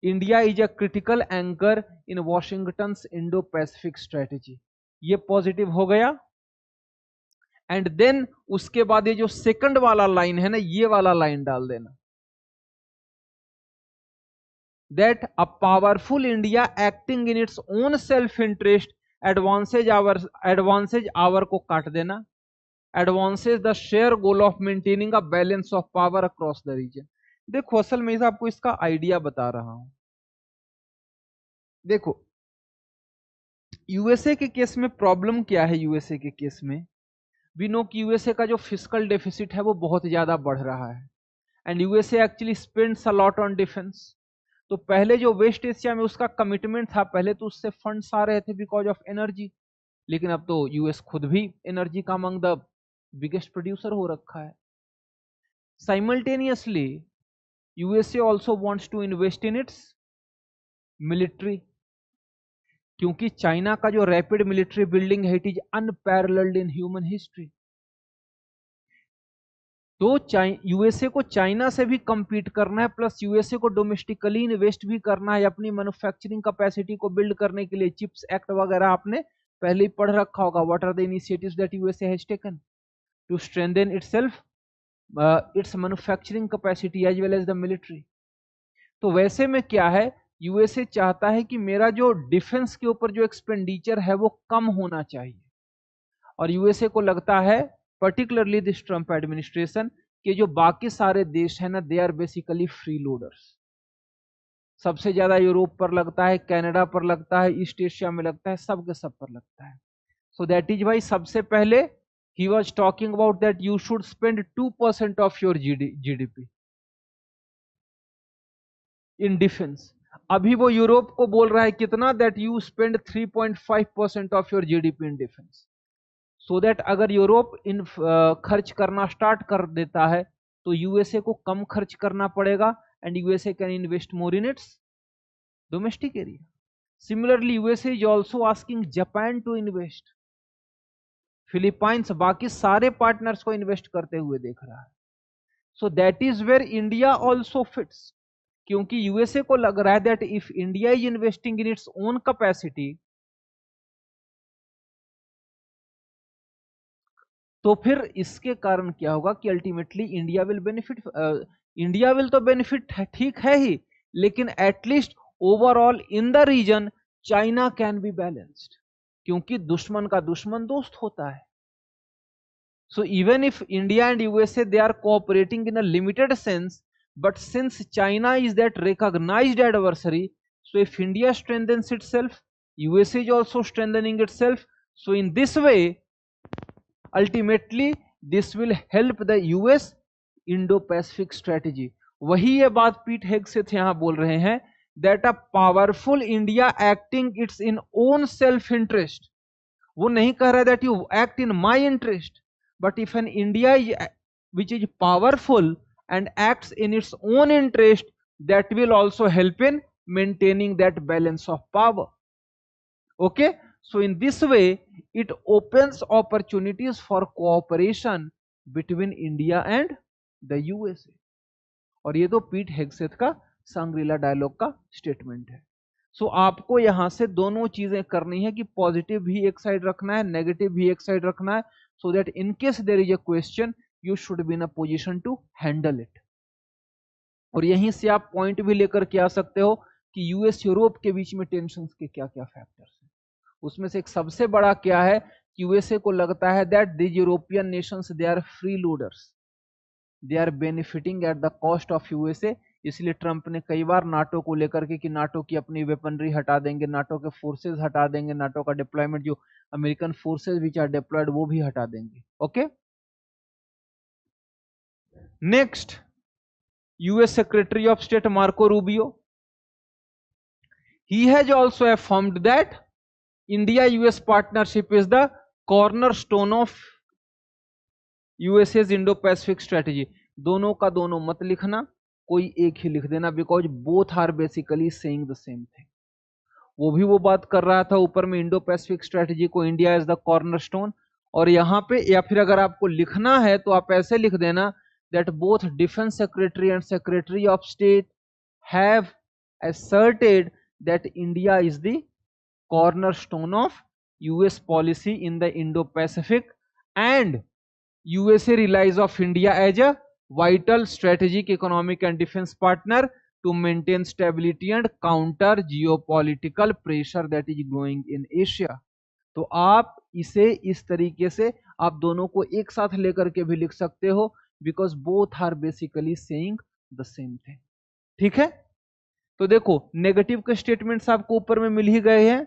India is a critical anchor in Washington's Indo Pacific strategy. ये पॉजिटिव हो गया। एंड देन उसके बाद ये जो सेकंड वाला लाइन है ना, ये वाला लाइन डाल देना, that a powerful India acting in its own self interest advances our को काट देना, advances the shared goal of maintaining a balance of power across the region। देखो असल में आपको इसका आइडिया बता रहा हूं। देखो यूएसए के केस में प्रॉब्लम क्या है, यूएसए के केस में वी नो कि यूएसए का जो फिजिकल डेफिसिट है वो बहुत ज्यादा बढ़ रहा है, and USA actually spends a lot on defence. तो पहले जो वेस्ट एशिया में उसका कमिटमेंट था, पहले तो उससे फंड्स आ रहे थे बिकॉज ऑफ एनर्जी, लेकिन अब तो यूएस खुद भी एनर्जी का अमंग द बिगेस्ट प्रोड्यूसर हो रखा है। Simultaneously USA also wants to invest in its military, क्योंकि चाइना का जो रैपिड मिलिट्री बिल्डिंग है it is unparalleled in human history. तो यूएसए को चाइना से भी compete करना है, प्लस यूएसए को डोमेस्टिकली इन्वेस्ट भी करना है अपनी मैन्युफैक्चरिंग कैपेसिटी को बिल्ड करने के लिए। चिप्स एक्ट वगैरह आपने पहले ही पढ़ रखा होगा। What are the initiatives that USA has taken to strengthen itself its manufacturing capacity as well as the military. तो वैसे में क्या है, यूएसए चाहता है कि मेरा जो डिफेंस के ऊपर जो एक्सपेंडिचर है वो कम होना चाहिए, और यूएसए को लगता है पर्टिकुलरली दिस ट्रम्प एडमिनिस्ट्रेशन के जो बाकी सारे देश है ना, they are basically free loaders. सबसे ज्यादा यूरोप पर लगता है, कनाडा पर लगता है, ईस्ट एशिया में लगता है, सब के सब पर लगता है। सो दैट इज वाई सबसे पहले he was talking about that you should spend 2% of your GDP in defence. अभी वो यूरोप को बोल रहा है कितना, that you spend 3.5% of your GDP in defence. So that अगर यूरोप इन खर्च करना स्टार्ट कर देता है तो यूएसए को कम खर्च करना पड़ेगा, and USA can invest more in its domestic area. Similarly USA is also asking Japan to invest, Philippines, बाकी सारे पार्टनर्स को इन्वेस्ट करते हुए देख रहा है। So that is where India also fits, क्योंकि यूएसए को लग रहा है that if India is investing in its own capacity, तो फिर इसके कारण क्या होगा कि ultimately India will benefit. India will तो बेनिफिट ठीक है ही, लेकिन at least overall in the region China can be balanced, क्योंकि दुश्मन का दुश्मन दोस्त होता है। So even if India and USA they are cooperating in a limited sense, but since China is that recognised adversary, so if India strengthens itself, USA is also strengthening itself. So in this way ultimately this will help the US Indo-Pacific strategy। वही ये बात पीट हेग्सेथ यहां बोल रहे हैं, that a powerful India acting its in own self interest। वो नहीं कह रहा that you act in my interest, but if an India which is powerful and acts in its own interest, that will also help in maintaining that balance of power। Okay, so in this way it opens opportunities for cooperation between India and the USA। और ये तो पीट हेग्सेथ का Shangrila dialogue का statement है। सो आपको यहां से दोनों चीजें करनी है कि पॉजिटिव भी एक साइड रखना है, नेगेटिव भी एक साइड रखना है, so that in case there is a question you should be in a position to handle it. और यहीं से आप पॉइंट भी लेकर के आ सकते हो कि यूएस यूरोप के बीच में टेंशन के क्या क्या फैक्टर्स हैं। उसमें से एक सबसे बड़ा क्या है, यूएसए को लगता है that these European nations they are free loaders, they are benefiting at the cost of USA. इसलिए ट्रंप ने कई बार नाटो को लेकर के कि नाटो की अपनी वेपनरी हटा देंगे, नाटो के फोर्सेज हटा देंगे, नाटो का डिप्लॉयमेंट जो American forces which are deployed वो भी हटा देंगे। Okay, next US secretary of state Marco Rubio, he has also affirmed that India US partnership is the cornerstone of USA's Indo-Pacific strategy। दोनों का दोनों मत लिखना, कोई एक ही लिख देना, because both are basically saying the same thing. वो भी वो बात कर रहा था ऊपर में, इंडो पैसिफिक स्ट्रेटेजी को इंडिया एज द कॉर्नरस्टोन। और यहाँ पे या फिर अगर आपको लिखना है तो आप ऐसे लिख देना that both defence secretary and secretary of state have asserted that India is the cornerstone of US policy in the Indo-Pacific and USA relies of India as a vital strategic economic and defense partner to maintain stability and counter geopolitical pressure that is growing in Asia। तो आप इसे इस तरीके से आप दोनों को एक साथ लेकर के भी लिख सकते हो, because both are basically saying the same thing. ठीक है, तो देखो नेगेटिव के स्टेटमेंट्स आपको ऊपर में मिल ही गए हैं।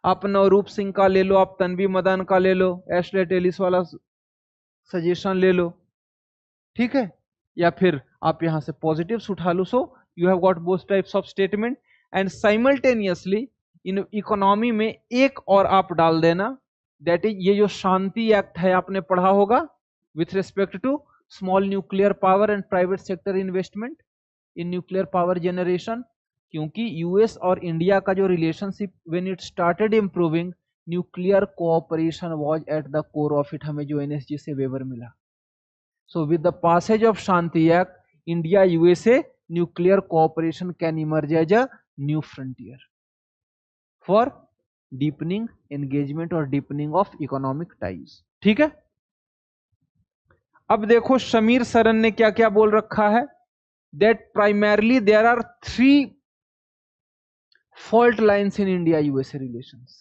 आप नवरूप सिंह का ले लो, आप तन्वी मदान का ले लो, एशले टेलिस वाला सजेशन ले लो, ठीक है, या फिर आप यहां से पॉजिटिव्स उठा लो। So you have got both types of statement and simultaneously in economy में एक और आप डाल देना, दैट इज ये जो शांति एक्ट है आपने पढ़ा होगा with respect to small nuclear power and private sector investment in nuclear power generation. क्योंकि यूएस और इंडिया का जो relationship when it started improving, nuclear cooperation was at the core of it, हमें जो एनएसजी से वेवर मिला। So with the passage of Shanti act, India USA nuclear cooperation can emerge as a new frontier for deepening engagement और deepening of economic ties. ठीक है, अब देखो शमीर सरन ने क्या क्या बोल रखा है, that primarily there are 3 fault lines in India USA relations।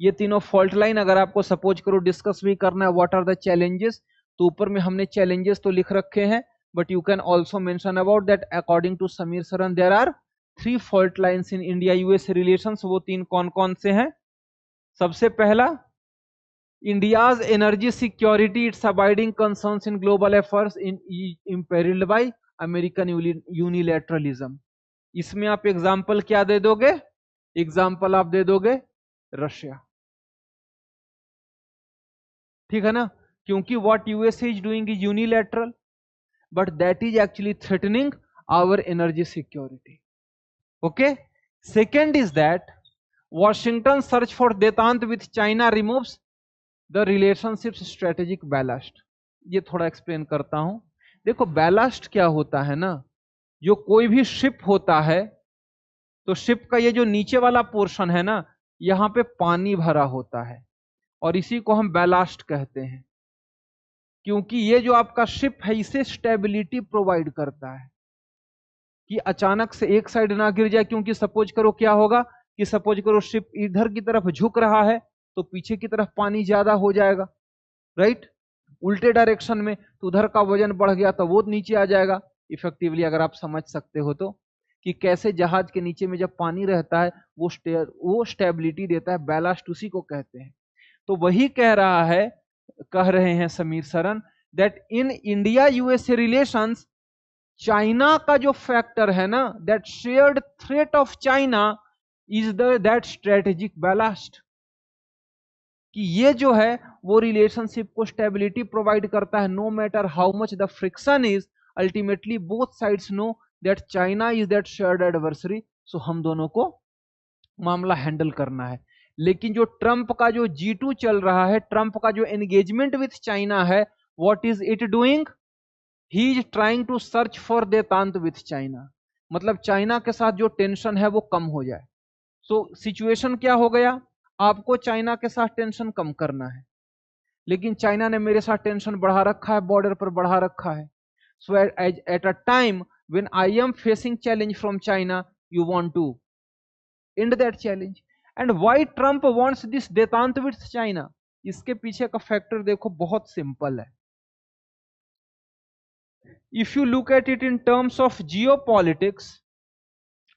ये तीनों fault line अगर आपको सपोज करो डिस्कस भी करना है, what are the challenges, तो ऊपर में हमने challenges तो लिख रखे हैं, but you can also mention about that according to Samir Saran there are 3 fault lines in India USA relations। वो 3 कौन कौन से हैं? सबसे पहला, India's energy security, its abiding concerns in global affairs imperiled by American unilateralism. इसमें आप example क्या दे दोगे? एग्जाम्पल आप दे दोगे रशिया। ठीक है ना, क्योंकि what USA is doing is unilateral, but that is actually threatening our energy security. Okay, second is that Washington search for detente with China removes the relationship strategic ballast. ये थोड़ा explain करता हूं। देखो ballast क्या होता है ना, जो कोई भी शिप होता है तो शिप का ये जो नीचे वाला पोर्शन है ना, यहां पे पानी भरा होता है और इसी को हम बैलास्ट कहते हैं, क्योंकि ये जो आपका शिप है इसे स्टेबिलिटी प्रोवाइड करता है कि अचानक से एक साइड ना गिर जाए। क्योंकि सपोज करो क्या होगा कि सपोज करो शिप इधर की तरफ झुक रहा है तो पीछे की तरफ पानी ज्यादा हो जाएगा, राइट, उल्टे डायरेक्शन में तो उधर का वजन बढ़ गया तो वो नीचे आ जाएगा। इफेक्टिवली अगर आप समझ सकते हो तो कि कैसे जहाज के नीचे में जब पानी रहता है वो स्टेबिलिटी देता है, बैलास्ट उसी को कहते हैं। तो वही कह रहे हैं Sameer Saran that in India USA relations, China का जो फैक्टर है ना, that shared threat of China is that strategic ballast, कि ये जो है वो रिलेशनशिप को स्टेबिलिटी प्रोवाइड करता है। No matter how much the friction is, ultimately both sides know that China is that shared adversary. So हम दोनों को मामला हैंडल करना है। लेकिन जो ट्रंप का जो G2 चल रहा है, ट्रंप का जो एंगेजमेंट विथ चाइना है, what is it doing? He is trying to search for detente with China, मतलब चाइना के साथ जो टेंशन है वो कम हो जाए। सो सिचुएशन क्या हो गया, आपको चाइना के साथ टेंशन कम करना है, लेकिन चाइना ने मेरे साथ टेंशन बढ़ा रखा है, बॉर्डर पर बढ़ा रखा है। So at a time when I am facing challenge from China, you want to end that challenge. And why Trump wants this detente with China, इसके पीछे का फैक्टर देखो बहुत सिंपल है। If you look at it in terms of geopolitics,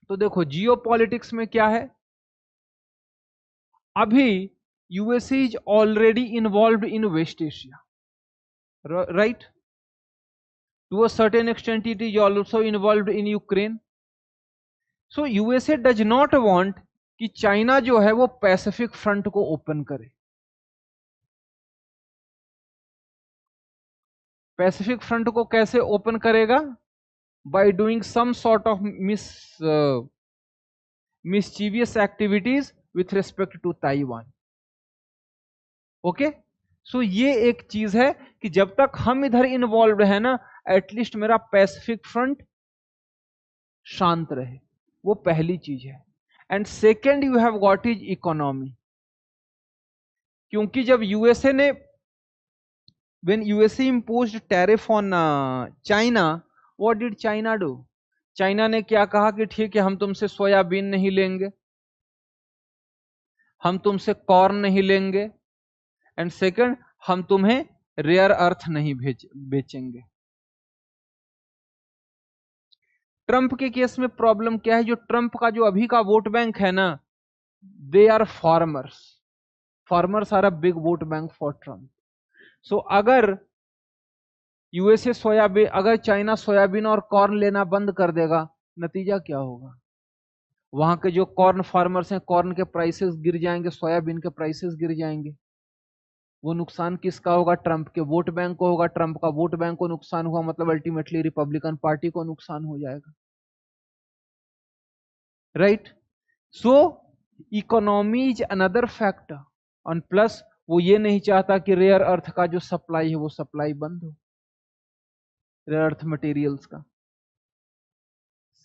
तो देखो geopolitics में क्या है, अभी USA is already involved in West Asia, right, to a certain extent it is also involved in Ukraine. So USA does not want कि China जो है वो पैसिफिक फ्रंट को ओपन करे। पैसिफिक फ्रंट को कैसे ओपन करेगा? By doing some sort of mischievous activities with respect to Taiwan. Okay, so ये एक चीज है कि जब तक हम इधर इन्वॉल्व है ना, एटलीस्ट मेरा पैसिफिक फ्रंट शांत रहे, वो पहली चीज है. And second you have got is economy. क्योंकि जब यूएसए ने, when USA imposed tariff on China, what did China do? China ने क्या कहा कि ठीक है, हम तुमसे सोयाबीन नहीं लेंगे, हम तुमसे कॉर्न नहीं लेंगे, एंड सेकंड, हम तुम्हें रेयर अर्थ नहीं बेचेंगे. ट्रंप के केस में प्रॉब्लम क्या है? जो ट्रंप का जो अभी का वोट बैंक है ना, they are farmers. Farmers are a big vote bank for Trump. So अगर यूएसए सोयाबीन, अगर चाइना सोयाबीन और कॉर्न लेना बंद कर देगा, नतीजा क्या होगा? वहां के जो कॉर्न फार्मर्स हैं, कॉर्न के प्राइसेस गिर जाएंगे, सोयाबीन के प्राइसेस गिर जाएंगे. वो नुकसान किसका होगा? ट्रंप के वोट बैंक को होगा. ट्रंप का वोट बैंक को नुकसान हुआ मतलब अल्टीमेटली रिपब्लिकन पार्टी को नुकसान हो जाएगा. Right? So economy is another factor. और प्लस वो ये नहीं चाहता कि रेयर अर्थ का जो सप्लाई है वो सप्लाई बंद हो, रेयर अर्थ मटेरियल्स का,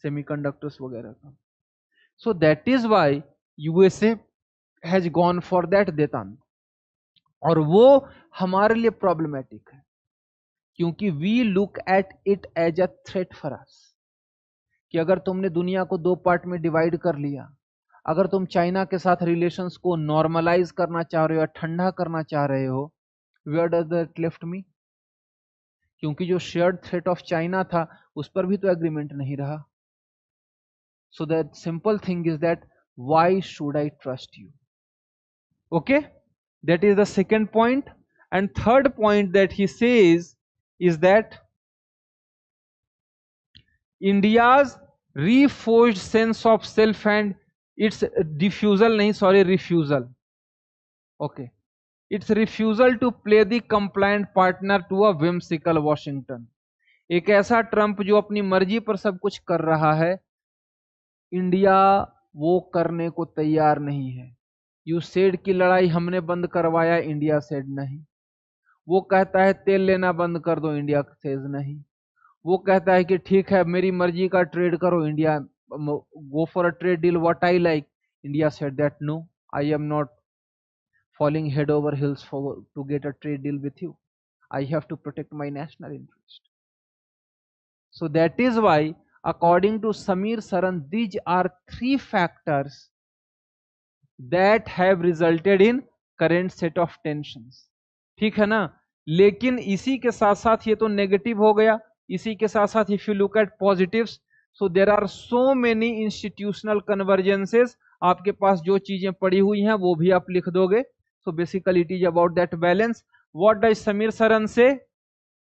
सेमीकंडक्टर्स वगैरह का. So that is why USA has gone for that detente. और वो हमारे लिए प्रॉब्लमेटिक है क्योंकि we look at it as a threat for us. कि अगर तुमने दुनिया को दो पार्ट में डिवाइड कर लिया, अगर तुम चाइना के साथ रिलेशंस को नॉर्मलाइज करना चाह रहे हो या ठंडा करना चाह रहे हो, where does that left me? क्योंकि जो शेयर्ड थ्रेट ऑफ चाइना था उस पर भी तो एग्रीमेंट नहीं रहा. So that simple thing is that why should I trust you? Okay, that is the second point. And third point that he says is that India's reforged sense of self and its refusal, okay, its refusal to play the compliant partner to a whimsical Washington. एक ऐसा Trump जो अपनी मर्जी पर सब कुछ कर रहा है, इंडिया वो करने को तैयार नहीं है. यू सेड की लड़ाई हमने बंद करवाया, इंडिया सेड नहीं. वो कहता है तेल लेना बंद कर दो, इंडिया सेज नहीं. वो कहता है कि ठीक है मेरी मर्जी का ट्रेड करो, India go for a trade deal what I like. India said that no, I am not falling head over hills for to get a trade deal with you. I have to protect my national interest. So that is why according to Samir Saran, these are three factors that have resulted in current set of tensions. ठीक है ना? लेकिन इसी के साथ साथ ये तो नेगेटिव हो गया, इसी के साथ साथ if you look at positives, so there are so many institutional convergences. आपके पास जो चीजें पड़ी हुई हैं वो भी आप लिख दोगे. So basically it is about that balance. What does Samir Saran say?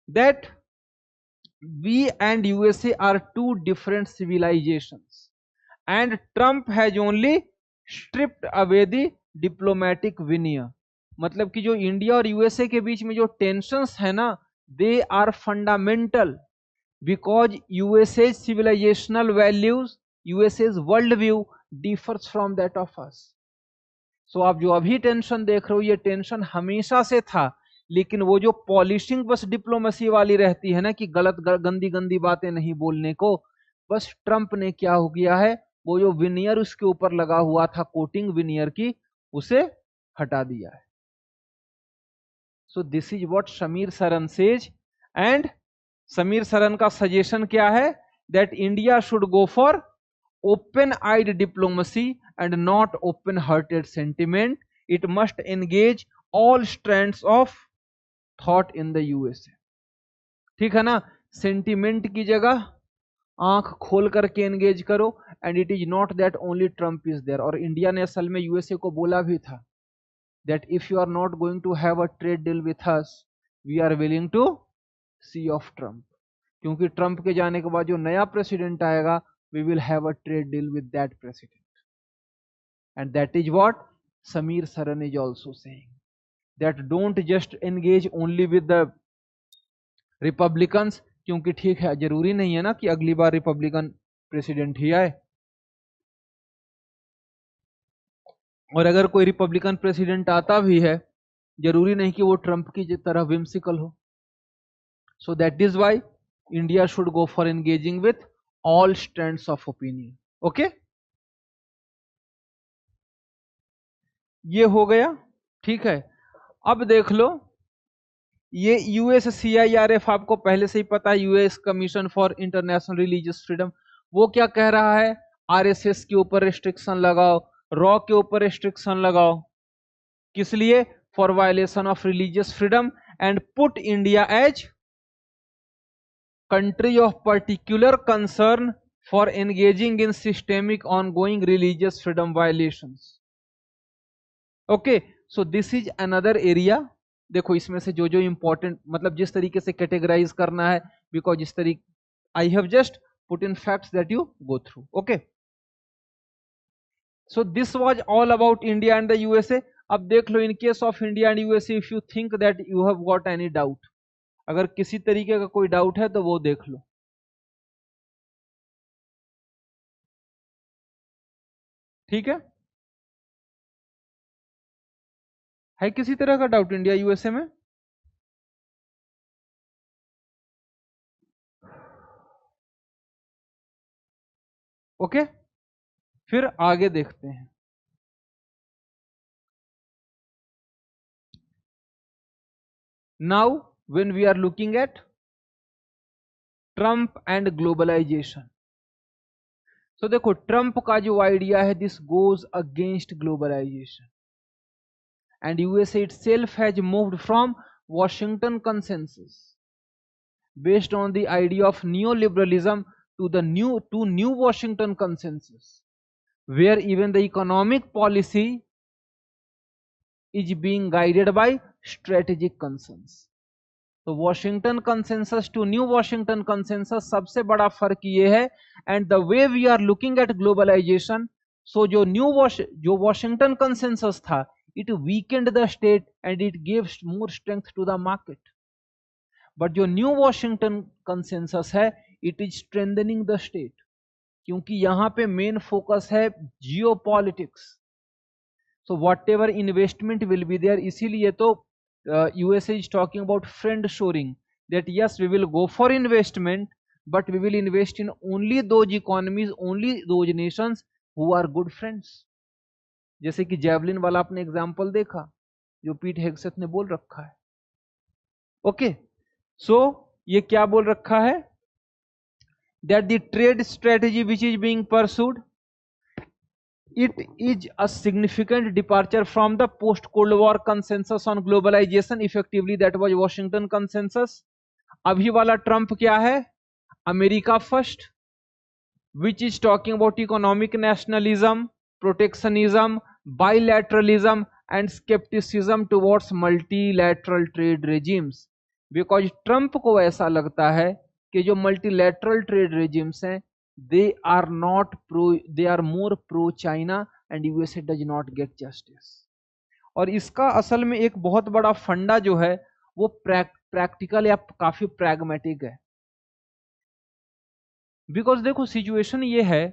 That we and USA are two different civilizations and Trump has only stripped away the diplomatic veneer. मतलब कि जो इंडिया और यूएसए के बीच में जो टेंशंस है ना, they are fundamental because USA civilisational values, USA world view differs from that of us. So आप जो अभी टेंशन देख रहे हो ये टेंशन हमेशा से था, लेकिन वो जो पॉलिशिंग बस डिप्लोमेसी वाली रहती है ना कि गलत गंदी गंदी बातें नहीं बोलने को, बस ट्रंप ने क्या हो किया है, वो जो विनियर उसके ऊपर लगा हुआ था कोटिंग विनियर की, उसे हटा दिया है. So this is what Samir Saran says. And Samir Saran का सजेशन क्या है? That India should go for open eyed diplomacy and not open hearted sentiment. It must engage all strands of thought in the USA. ठीक है ना? सेंटिमेंट की जगह आंख खोल करके एंगेज करो. And it is not that only Trump is there. और इंडिया ने असल में यूएसए को बोला भी था that if you are not going to have a trade deal with us, we are willing to see off Trump. क्योंकि Trump के जाने के बाद जो नया प्रेसिडेंट आएगा, we will have a trade deal with that president. And that is what Samir Saran is also saying, that don't just engage only with the Republicans. क्योंकि ठीक है, जरूरी नहीं है ना कि अगली बार रिपब्लिकन प्रेसिडेंट ही आए. और अगर कोई रिपब्लिकन प्रेसिडेंट आता भी है, जरूरी नहीं कि वो ट्रंप की तरह विम्सिकल हो. सो that is why India should go for engaging with all stands of opinion. Okay, ये हो गया. ठीक है, अब देख लो, ये USCIRF आपको पहले से ही पता है, US commission for international religious freedom. वो क्या कह रहा है, RSS के ऊपर रिस्ट्रिक्शन लगाओ, रॉ के ऊपर रिस्ट्रिक्शन लगाओ. किस लिए, for violation of religious freedom and put India as country of particular concern for engaging in systemic ongoing religious freedom violations. Okay, so this is another area. देखो इसमें से जो जो इंपॉर्टेंट, मतलब जिस तरीके से कैटेगराइज करना है, बिकॉज इस तरीके I have just put in facts that you go through. Okay, so this was all about India and the USA. अब देख लो, in case of India and USA, if you think that you have got any doubt, अगर किसी तरीके का कोई doubt है तो वो देख लो. ठीक है किसी तरह का डाउट इंडिया यूएसए में? ओके, फिर आगे देखते हैं. Now when we are looking at Trump and globalisation, तो देखो ट्रंप का जो आइडिया है, this goes against globalisation and USA itself has moved from Washington consensus based on the idea of neoliberalism to the new Washington consensus, where even the economic policy is being guided by strategic concerns. तो Washington consensus to new Washington consensus, सबसे बड़ा फर्क ये है. And the way we are looking at globalisation, so जो Washington consensus था, it weakened the state and it gives more strength to the market. But जो new Washington consensus है, it is strengthening the state, क्योंकि यहां पे main focus है geopolitics. So whatever investment will be there, इसीलिए तो USA is talking about friend shoring, that yes, we will go for investment, but we will invest in only those economies, only those nations who are good friends. जैसे कि javelin वाला आपने example देखा, जो Pete Hegseth ने बोल रखा है. ओके, सो ये क्या बोल रखा है, that the trade strategy which is being pursued, it is a significant departure from the post-Cold War consensus on globalization, effectively that was Washington consensus. अभी वाला ट्रंप क्या है, America first, which is talking about economic nationalism, protectionism, bilateralism and skepticism towards multilateral trade regimes. Because Trump को ऐसा लगता है कि जो multilateral trade regimes हैं, they are more pro China and USA does not get justice. और इसका असल में एक बहुत बड़ा फंडा जो है वो प्रैक्टिकल या काफी प्रैग्मेटिक है. बिकॉज देखो सिचुएशन ये है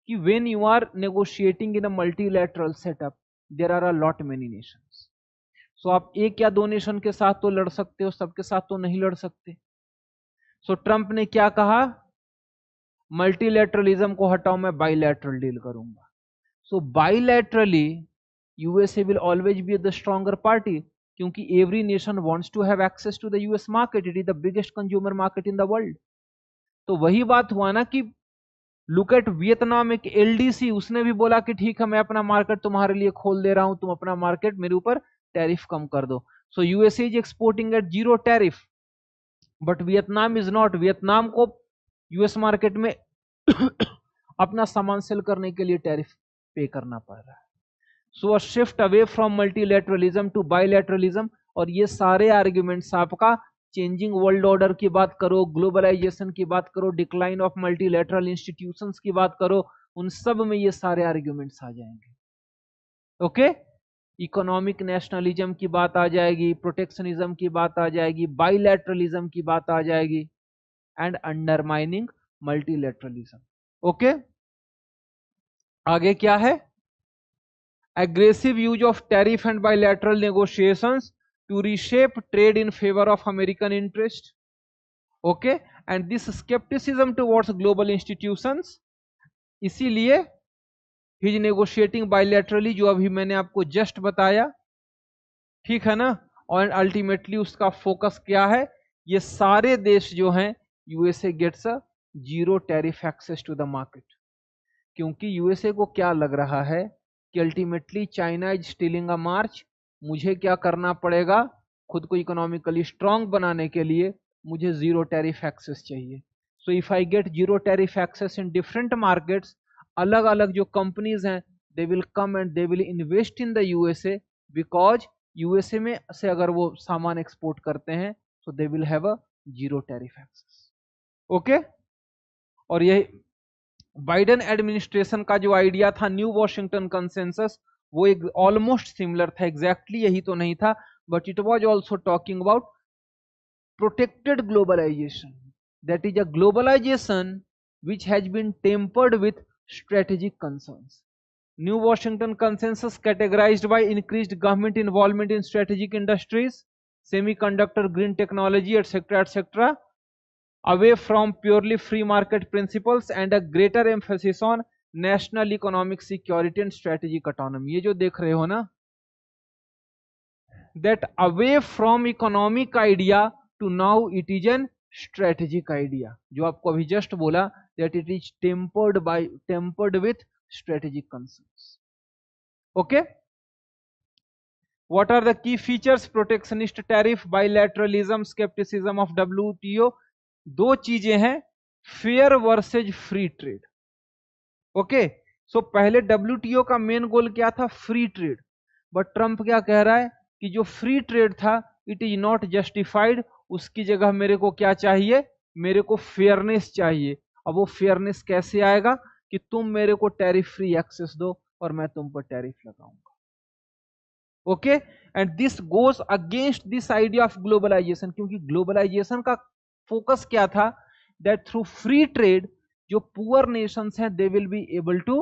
कि when you are negotiating in a multilateral setup, there are a lot many nations. So आप एक या दो नेशन के साथ तो लड़ सकते हो, सबके साथ तो नहीं लड़ सकते. सो ट्रंप ने क्या कहा, मल्टीलैटरलिज्म को हटाओ, मैं बाइलैटरल डील करूंगा. So bilaterally USA will always be the stronger party, क्योंकि every nation wants to have access to the US market, it is the biggest consumer market in the world. तो वही बात हुआ ना कि लुक एट वियतनाम, एक LDC, उसने भी बोला कि ठीक है मैं अपना मार्केट तुम्हारे लिए खोल दे रहा हूं, तुम अपना मार्केट मेरे ऊपर टैरिफ कम कर दो. So USA is exporting at zero tariff, but Vietnam is not. Vietnam को यूएस मार्केट में अपना सामान सेल करने के लिए टैरिफ पे करना पड़ रहा है. So a shift away from multilateralism to bilateralism. और ये सारे आर्ग्यूमेंट्स आपका चेंजिंग वर्ल्ड ऑर्डर की बात करो, ग्लोबलाइजेशन की बात करो, डिक्लाइन ऑफ मल्टीलैटरल इंस्टीट्यूशंस की बात करो, उन सब में ये सारे आर्ग्यूमेंट्स आ जाएंगे. ओके, इकोनॉमिक नेशनलिज्म की बात आ जाएगी, प्रोटेक्शनिज्म की बात आ जाएगी, बाइलैटरलिज्म की बात आ जाएगी, एंड अंडरमाइनिंग मल्टीलैटरलिज्म. ओके, आगे क्या है, aggressive use of tariff and bilateral negotiations to reshape trade in favor of American interest. Okay, and this skepticism towards global institutions, इसीलिए ही इज नेगोशिएटिंग बायलैटरली, जो अभी मैंने आपको जस्ट बताया, ठीक है ना। और अल्टीमेटली उसका फोकस क्या है, ये सारे देश जो हैं, USA gets a zero tariff access to the market, क्योंकि यूएसए को क्या लग रहा है कि ultimately China is stealing a march, मुझे क्या करना पड़ेगा, खुद को इकोनॉमिकली स्ट्रांग बनाने के लिए मुझे जीरो टैरिफ एक्सेस चाहिए। So if I get zero tariff access in different markets, अलग अलग जो कंपनीज हैं they will come and they will invest in the USA, because USA में से अगर वो सामान एक्सपोर्ट करते हैं so they will have a zero tariff access. Okay, और ये बाइडेन एडमिनिस्ट्रेशन का जो आइडिया था न्यू वॉशिंगटन कंसेंसस, वो एक ऑलमोस्ट सिमिलर था, एग्जैक्टली यही तो नहीं था, but it was also talking about protected globalisation, that is a globalisation which has been tempered with strategic concerns. New Washington Consensus categorized by increased government involvement in strategic industries, semiconductor, green technology, etc., away from purely free market principles and a greater emphasis on national economic security and strategic autonomy. ये जो देख रहे हो ना, that away from economic idea to now it is an strategic idea, जो आपको अभी just बोला, that it is tempered with strategic concerns. Okay, what are the key features? Protectionist tariff, bilateralism, skepticism of WTO. दो चीजें हैं, fair versus free trade. Okay, so पहले WTO का main goal क्या था, फ्री ट्रेड, बट ट्रम्प क्या कह रहा है कि जो फ्री ट्रेड था इट इज नॉट जस्टिफाइड, उसकी जगह मेरे को क्या चाहिए, मेरे को फेयरनेस चाहिए। अब वो फेयरनेस कैसे आएगा कि तुम मेरे को टैरिफ फ्री एक्सेस दो और मैं तुम पर टैरिफ लगाऊंगा। Okay, and this goes against this idea of globalisation, क्योंकि ग्लोबलाइजेशन का फोकस क्या था, दैट थ्रू फ्री ट्रेड जो पुअर नेशंस हैं they will be able to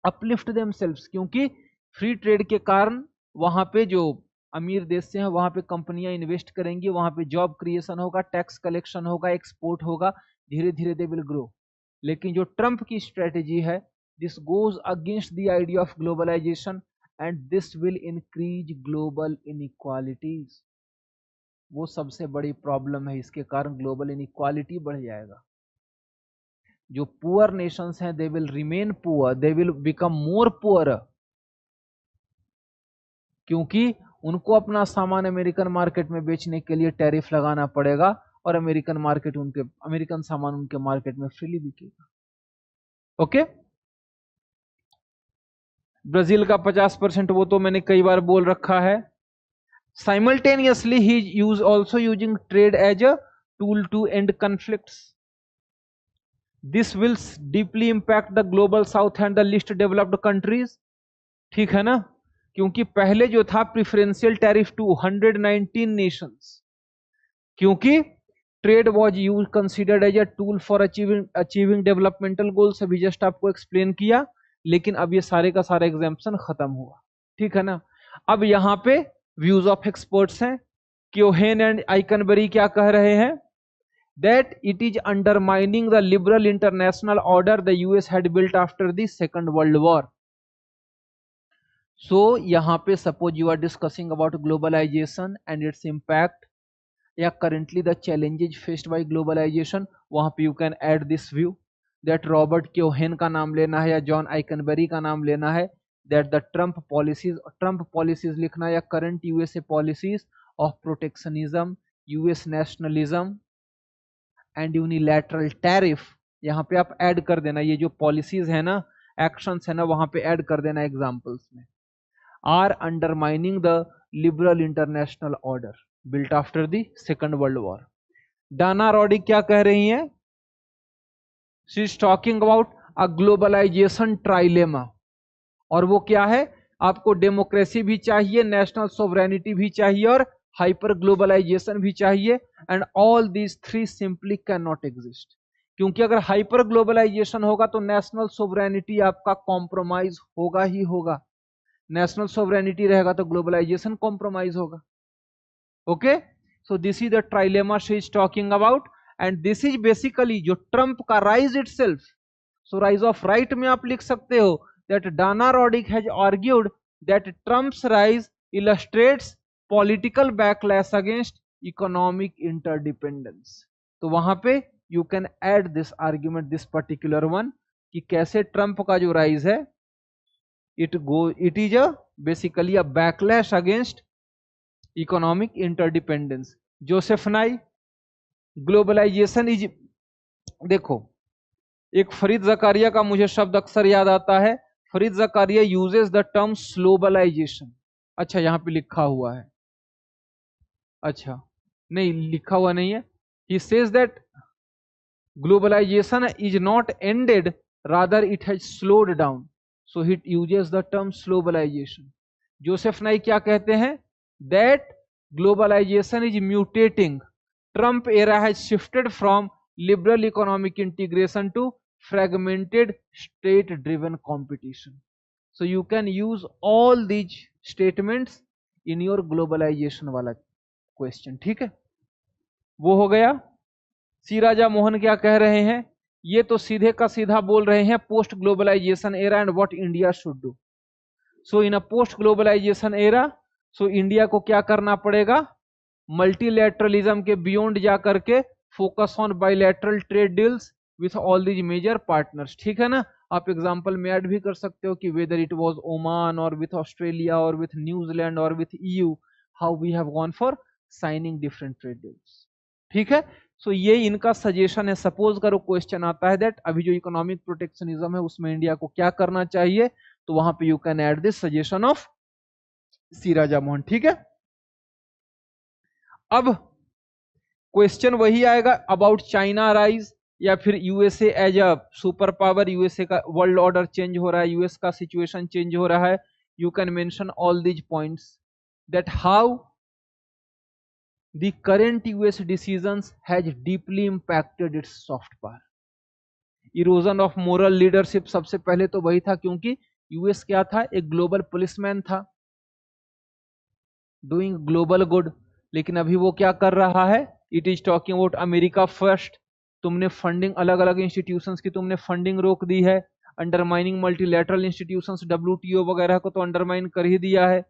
uplift themselves, क्योंकि फ्री ट्रेड के कारण वहां पे जो अमीर देश से हैं वहां पे कंपनियां इन्वेस्ट करेंगी, वहां पे जॉब क्रिएशन होगा, टैक्स कलेक्शन होगा, एक्सपोर्ट होगा, धीरे धीरे दे विल ग्रो। लेकिन जो ट्रम्प की स्ट्रेटेजी है, this goes against the idea of globalisation and this will increase global inequalities. वो सबसे बड़ी प्रॉब्लम है, इसके कारण ग्लोबल इनइक्वालिटी बढ़ जाएगा। जो पुअर नेशंस हैं they will remain poor, they will become more poor, क्योंकि उनको अपना सामान अमेरिकन मार्केट में बेचने के लिए टैरिफ लगाना पड़ेगा और अमेरिकन सामान उनके मार्केट में फ्रीली बिकेगा। ओके, ब्राजील का 50%, वो तो मैंने कई बार बोल रखा है। Simultaneously he use also using trade as a tool to end conflicts. This will deeply impact the global south and the least developed countries, ठीक है ना, क्योंकि पहले जो था प्रिफरेंशियल टैरिफ टू 119 नेशंस, क्योंकि trade was use considered as a tool for achieving developmental goals, अभी just आपको एक्सप्लेन किया, लेकिन अब ये सारे का सारा एग्जाम्पशन खत्म हुआ, ठीक है ना। अब यहां पे व्यूज ऑफ एक्सपर्ट्स हैं, क्योहेन एंड आइकनबरी क्या कह रहे हैं, that it is undermining the liberal international order the US had built after the second world war. So यहां पे suppose you are discussing about globalization and its impact या currently the challenges faced by globalization, वहां पे you can add this view, that Robert Keohane का नाम लेना है या जॉन आइकनबरी का नाम लेना है, दैट द ट्रम्प पॉलिसीज लिखना या current USA policies of protectionism, US nationalism and unilateral tariff, यहाँ पे आप ऐड कर देना, ये जो पॉलिसीज है ना, एक्शंस है ना, वहां पे ऐड कर देना एग्जांपल्स में, are undermining the liberal international order built after the second world war. Dani Rodrik क्या कह रही हैं, she is talking about a globalisation trilemma, और वो क्या है, आपको डेमोक्रेसी भी चाहिए, नेशनल सोवरेनिटी भी चाहिए और हाइपर ग्लोबलाइजेशन भी चाहिए, and all these three simply can not exist, क्योंकि अगर हाइपर ग्लोबलाइजेशन होगा तो नेशनल सोवरेनिटी आपका कॉम्प्रोमाइज होगा ही होगा। नेशनल सोवरेनिटी रहेगा तो ग्लोबलाइजेशन कॉम्प्रोमाइज होगा। Okay, so this is the trilemma she is talking about, and this is basically जो ट्रंप का rise itself. So rise of right में आप लिख सकते हो that Dana Rodrik has argued that Trump's rise illustrates political backlash against economic interdependence. तो वहां पे you can add this argument, this particular one, कि कैसे ट्रंप का जो राइज है it is a basically a backlash against economic interdependence. Joseph Nye, globalisation is, देखो एक फरीद जकारिया का मुझे शब्द अक्सर याद आता है, Fareed Zakaria uses the term slowbalization. अच्छा यहां पे लिखा हुआ है, अच्छा नहीं लिखा हुआ नहीं है। He says that globalization is not ended, rather it has slowed down, so he uses the term slowbalization. Joseph Nye क्या कहते हैं, that globalization is mutating, Trump era has shifted from liberal economic integration to fragmented state driven competition. So you can use all these statements in your globalization वाला question. ठीक है, वो हो गया। सी राजा मोहन क्या कह रहे हैं, ये तो सीधे का सीधा बोल रहे हैं post globalisation era and what India should do. So in a post globalisation era, so India को क्या करना पड़ेगा, मल्टीलैटरलिज्म के बियॉन्ड जा करके focus on bilateral trade deals with all these major partners. ठीक है ना, आप एग्जांपल में ऐड भी कर सकते हो कि वेदर इट वाज ओमान और विथ ऑस्ट्रेलिया और विथ न्यूजीलैंड और with EU, how we have gone for signing different trade deals. ठीक है, सो ये इनका सजेशन है। सपोज करो क्वेश्चन आता है दैट अभी जो इकोनॉमिक प्रोटेक्शनिज्म है उसमें इंडिया को क्या करना चाहिए, तो वहां पे you can add this suggestion of C Raja Mohan. ठीक है, अब क्वेश्चन वही आएगा अबाउट चाइना राइज, या फिर USA as a super power, USA का वर्ल्ड ऑर्डर चेंज हो रहा है, यूएस का सिचुएशन चेंज हो रहा है। You can mention all these points that how the current US decisions has deeply impacted it's soft power. Erosion of moral leadership, सबसे पहले तो वही था, क्योंकि यूएस क्या था, एक ग्लोबल पुलिसमैन था डूइंग ग्लोबल गुड, लेकिन अभी वो क्या कर रहा है, it is talking about America first. तुमने फंडिंग, अलग अलग इंस्टीट्यूशंस की तुमने फंडिंग रोक दी है, अंडरमाइनिंग मल्टीलैटरल इंस्टीट्यूशंस, डब्ल्यूटीओ वगैरह को तो अंडरमाइन कर ही दिया है।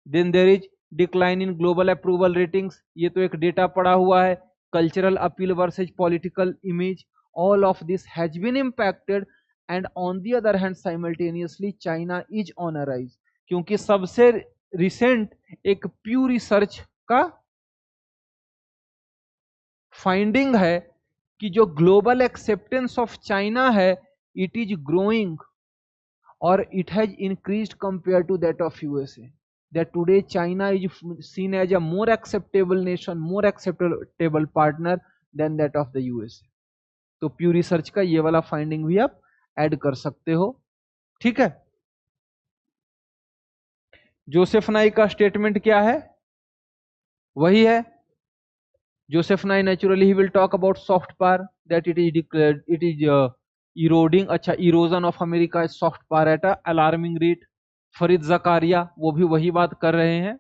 Then there is decline in global approval ratings, ये तो एक डेटा पड़ा हुआ है। Cultural appeal versus political image, all of this has been impacted, and on the other hand simultaneously China is on a rise, क्योंकि सबसे recent एक प्यू research का फाइंडिंग है कि जो ग्लोबल एक्सेप्टेंस ऑफ चाइना है इट इज ग्रोइंग और it has increased compare to that of USA, that today China is seen as a more acceptable nation, more acceptable partner than that of the USA. तो Pew research का ये वाला finding भी आप add कर सकते हो। ठीक है, जोसेफ नाई का स्टेटमेंट क्या है, वही है। Joseph Nye naturally he will talk about soft power, that it is declared, it is eroding, अच्छा erosion of America is soft power at a alarming rate। Farid Zachariah वो भी वही बात कर रहे हैं,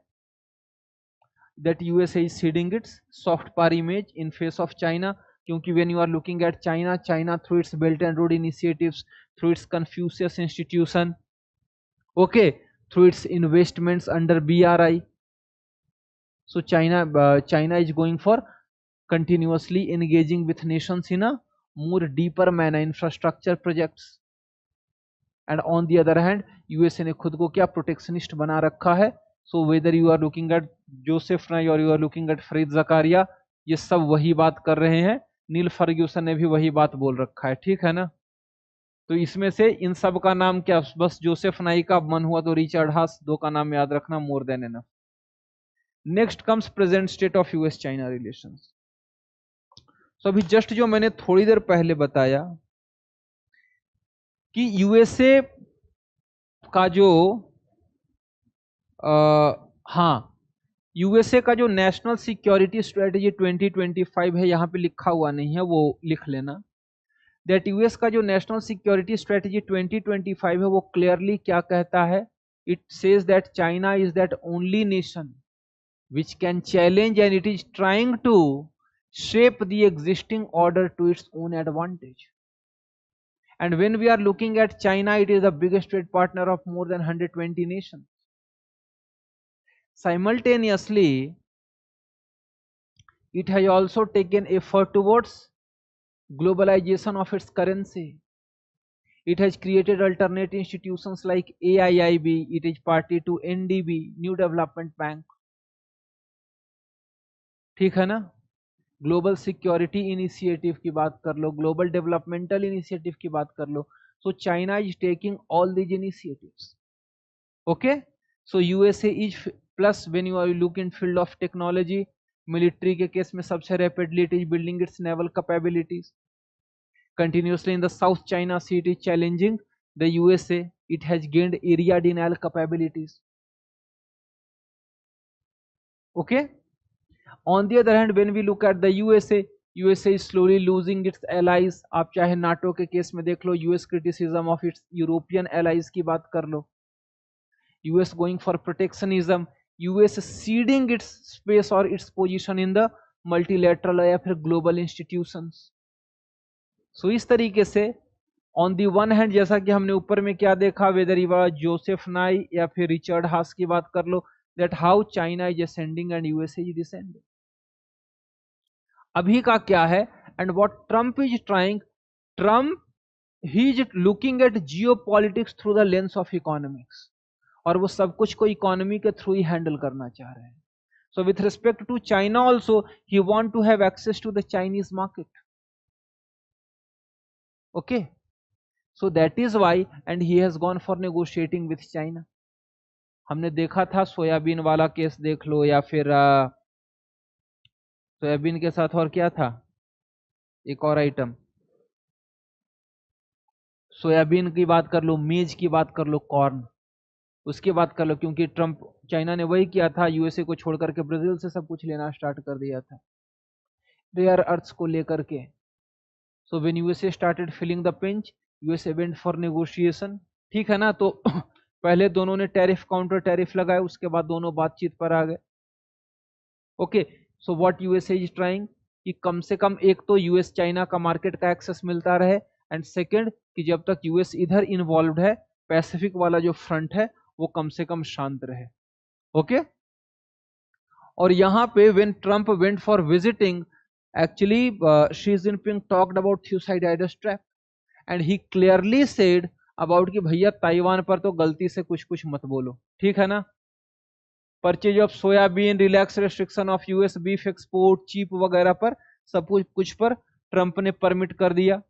that USA is ceding its soft power image in face of China, क्योंकि when you are looking at China, China through its Belt and Road initiatives, through its Confucius institution, okay, through its investments under BRI, so China is going for continuously engaging with nations in a more deeper manner infrastructure projects, and on the other hand USA ने खुद को क्या protectionist बना रखा है। so whether you are looking at Joseph नाई और you are looking at Farid Zachariah, ये सब वही बात कर रहे हैं, नील फर्ग्यूसन ने भी वही बात बोल रखा है। ठीक है ना, तो इसमें से इन सब का नाम क्या, बस जोसेफ नाई का मन हुआ तो रिचर्ड हास, दो का नाम याद रखना, more than enough. Next comes present state of US China relations. तो अभी जस्ट जो मैंने थोड़ी देर पहले बताया कि यूएसए का जो यूएसए का जो नेशनल सिक्योरिटी स्ट्रेटेजी 2025 है, यहां पे लिखा हुआ नहीं है, वो लिख लेना। दैट यूएस का जो नेशनल सिक्योरिटी स्ट्रेटेजी 2025 है वो क्लियरली क्या कहता है, it says that China is that only nation which can challenge and it is trying to shape the existing order to its own advantage. And when we are looking at China, it is the biggest trade partner of more than 120 nations. Simultaneously, it has also taken effort towards globalization of its currency. It has created alternate institutions like AIIB, it is party to NDB, New Development Bank. ठीक है ना, global security initiative की बात कर लो, global developmental initiative की बात कर लो. So China is taking all these initiatives. Okay, so USA is plus when you are look in field of technology, military के केस में सबसे rapidly it is building its naval capabilities. Continuously in the South China Sea it is challenging the USA. It has gained area denial capabilities. Okay. On the other hand, when we look at the USA is slowly losing its allies. आप चाहे NATO के case में देख लो, US criticism of its European allies की बात कर लो, US going for protectionism, US ceding its space और its position in the multilateral या फिर ग्लोबल इंस्टीट्यूशंस. सो इस तरीके से ऑन दी वन हैंड, जैसा कि हमने ऊपर में क्या देखा, वेदर यू आर जोसेफ नाई या फिर रिचर्ड हास की बात कर लो, that how China is ascending and USA is descending. अभी का क्या है, and what Trump is trying, Trump he is looking at geopolitics through the lens of economics, और वो सब कुछ को इकोनॉमी के थ्रू ही हैंडल करना चाह रहे हैं. So with respect to China also he want to have access to the Chinese market. Okay, so that is why and he has gone for negotiating with China. हमने देखा था soybean वाला case देख लो, या फिर सोयाबीन के साथ और क्या था, एक और आइटम, सोयाबीन की बात कर लो, मेज की बात कर लो, कॉर्न, उसकी बात कर लो, क्योंकि ट्रम्प, चाइना ने वही किया था, यूएसए को छोड़ करके ब्राजील से सब कुछ लेना स्टार्ट कर दिया था रेयर अर्थ्स को लेकर के. So when USA started feeling the pinch, USA went for negotiation. ठीक है ना, तो पहले दोनों ने टैरिफ काउंटर टैरिफ लगाए, उसके बाद दोनों बातचीत पर आ गए. Okay, so what USA is trying कि कम से कम एक तो यूएस चाइना का मार्केट का एक्सेस मिलता रहे, एंड सेकंड कि जब तक यूएस इधर इन्वॉल्व है, पैसिफिक वाला जो फ्रंट है वो कम से कम शांत रहे. ओके, और यहां पे when Trump went for visiting, actually Xi Jinping talked about Thucydides trap, and he clearly said about कि भैया ताइवान पर तो गलती से कुछ कुछ मत बोलो. ठीक है ना, purchase of soybean, relax restriction of US beef export, cheap वगैरह पर, सब कुछ पर ट्रंप ने परमिट कर दिया.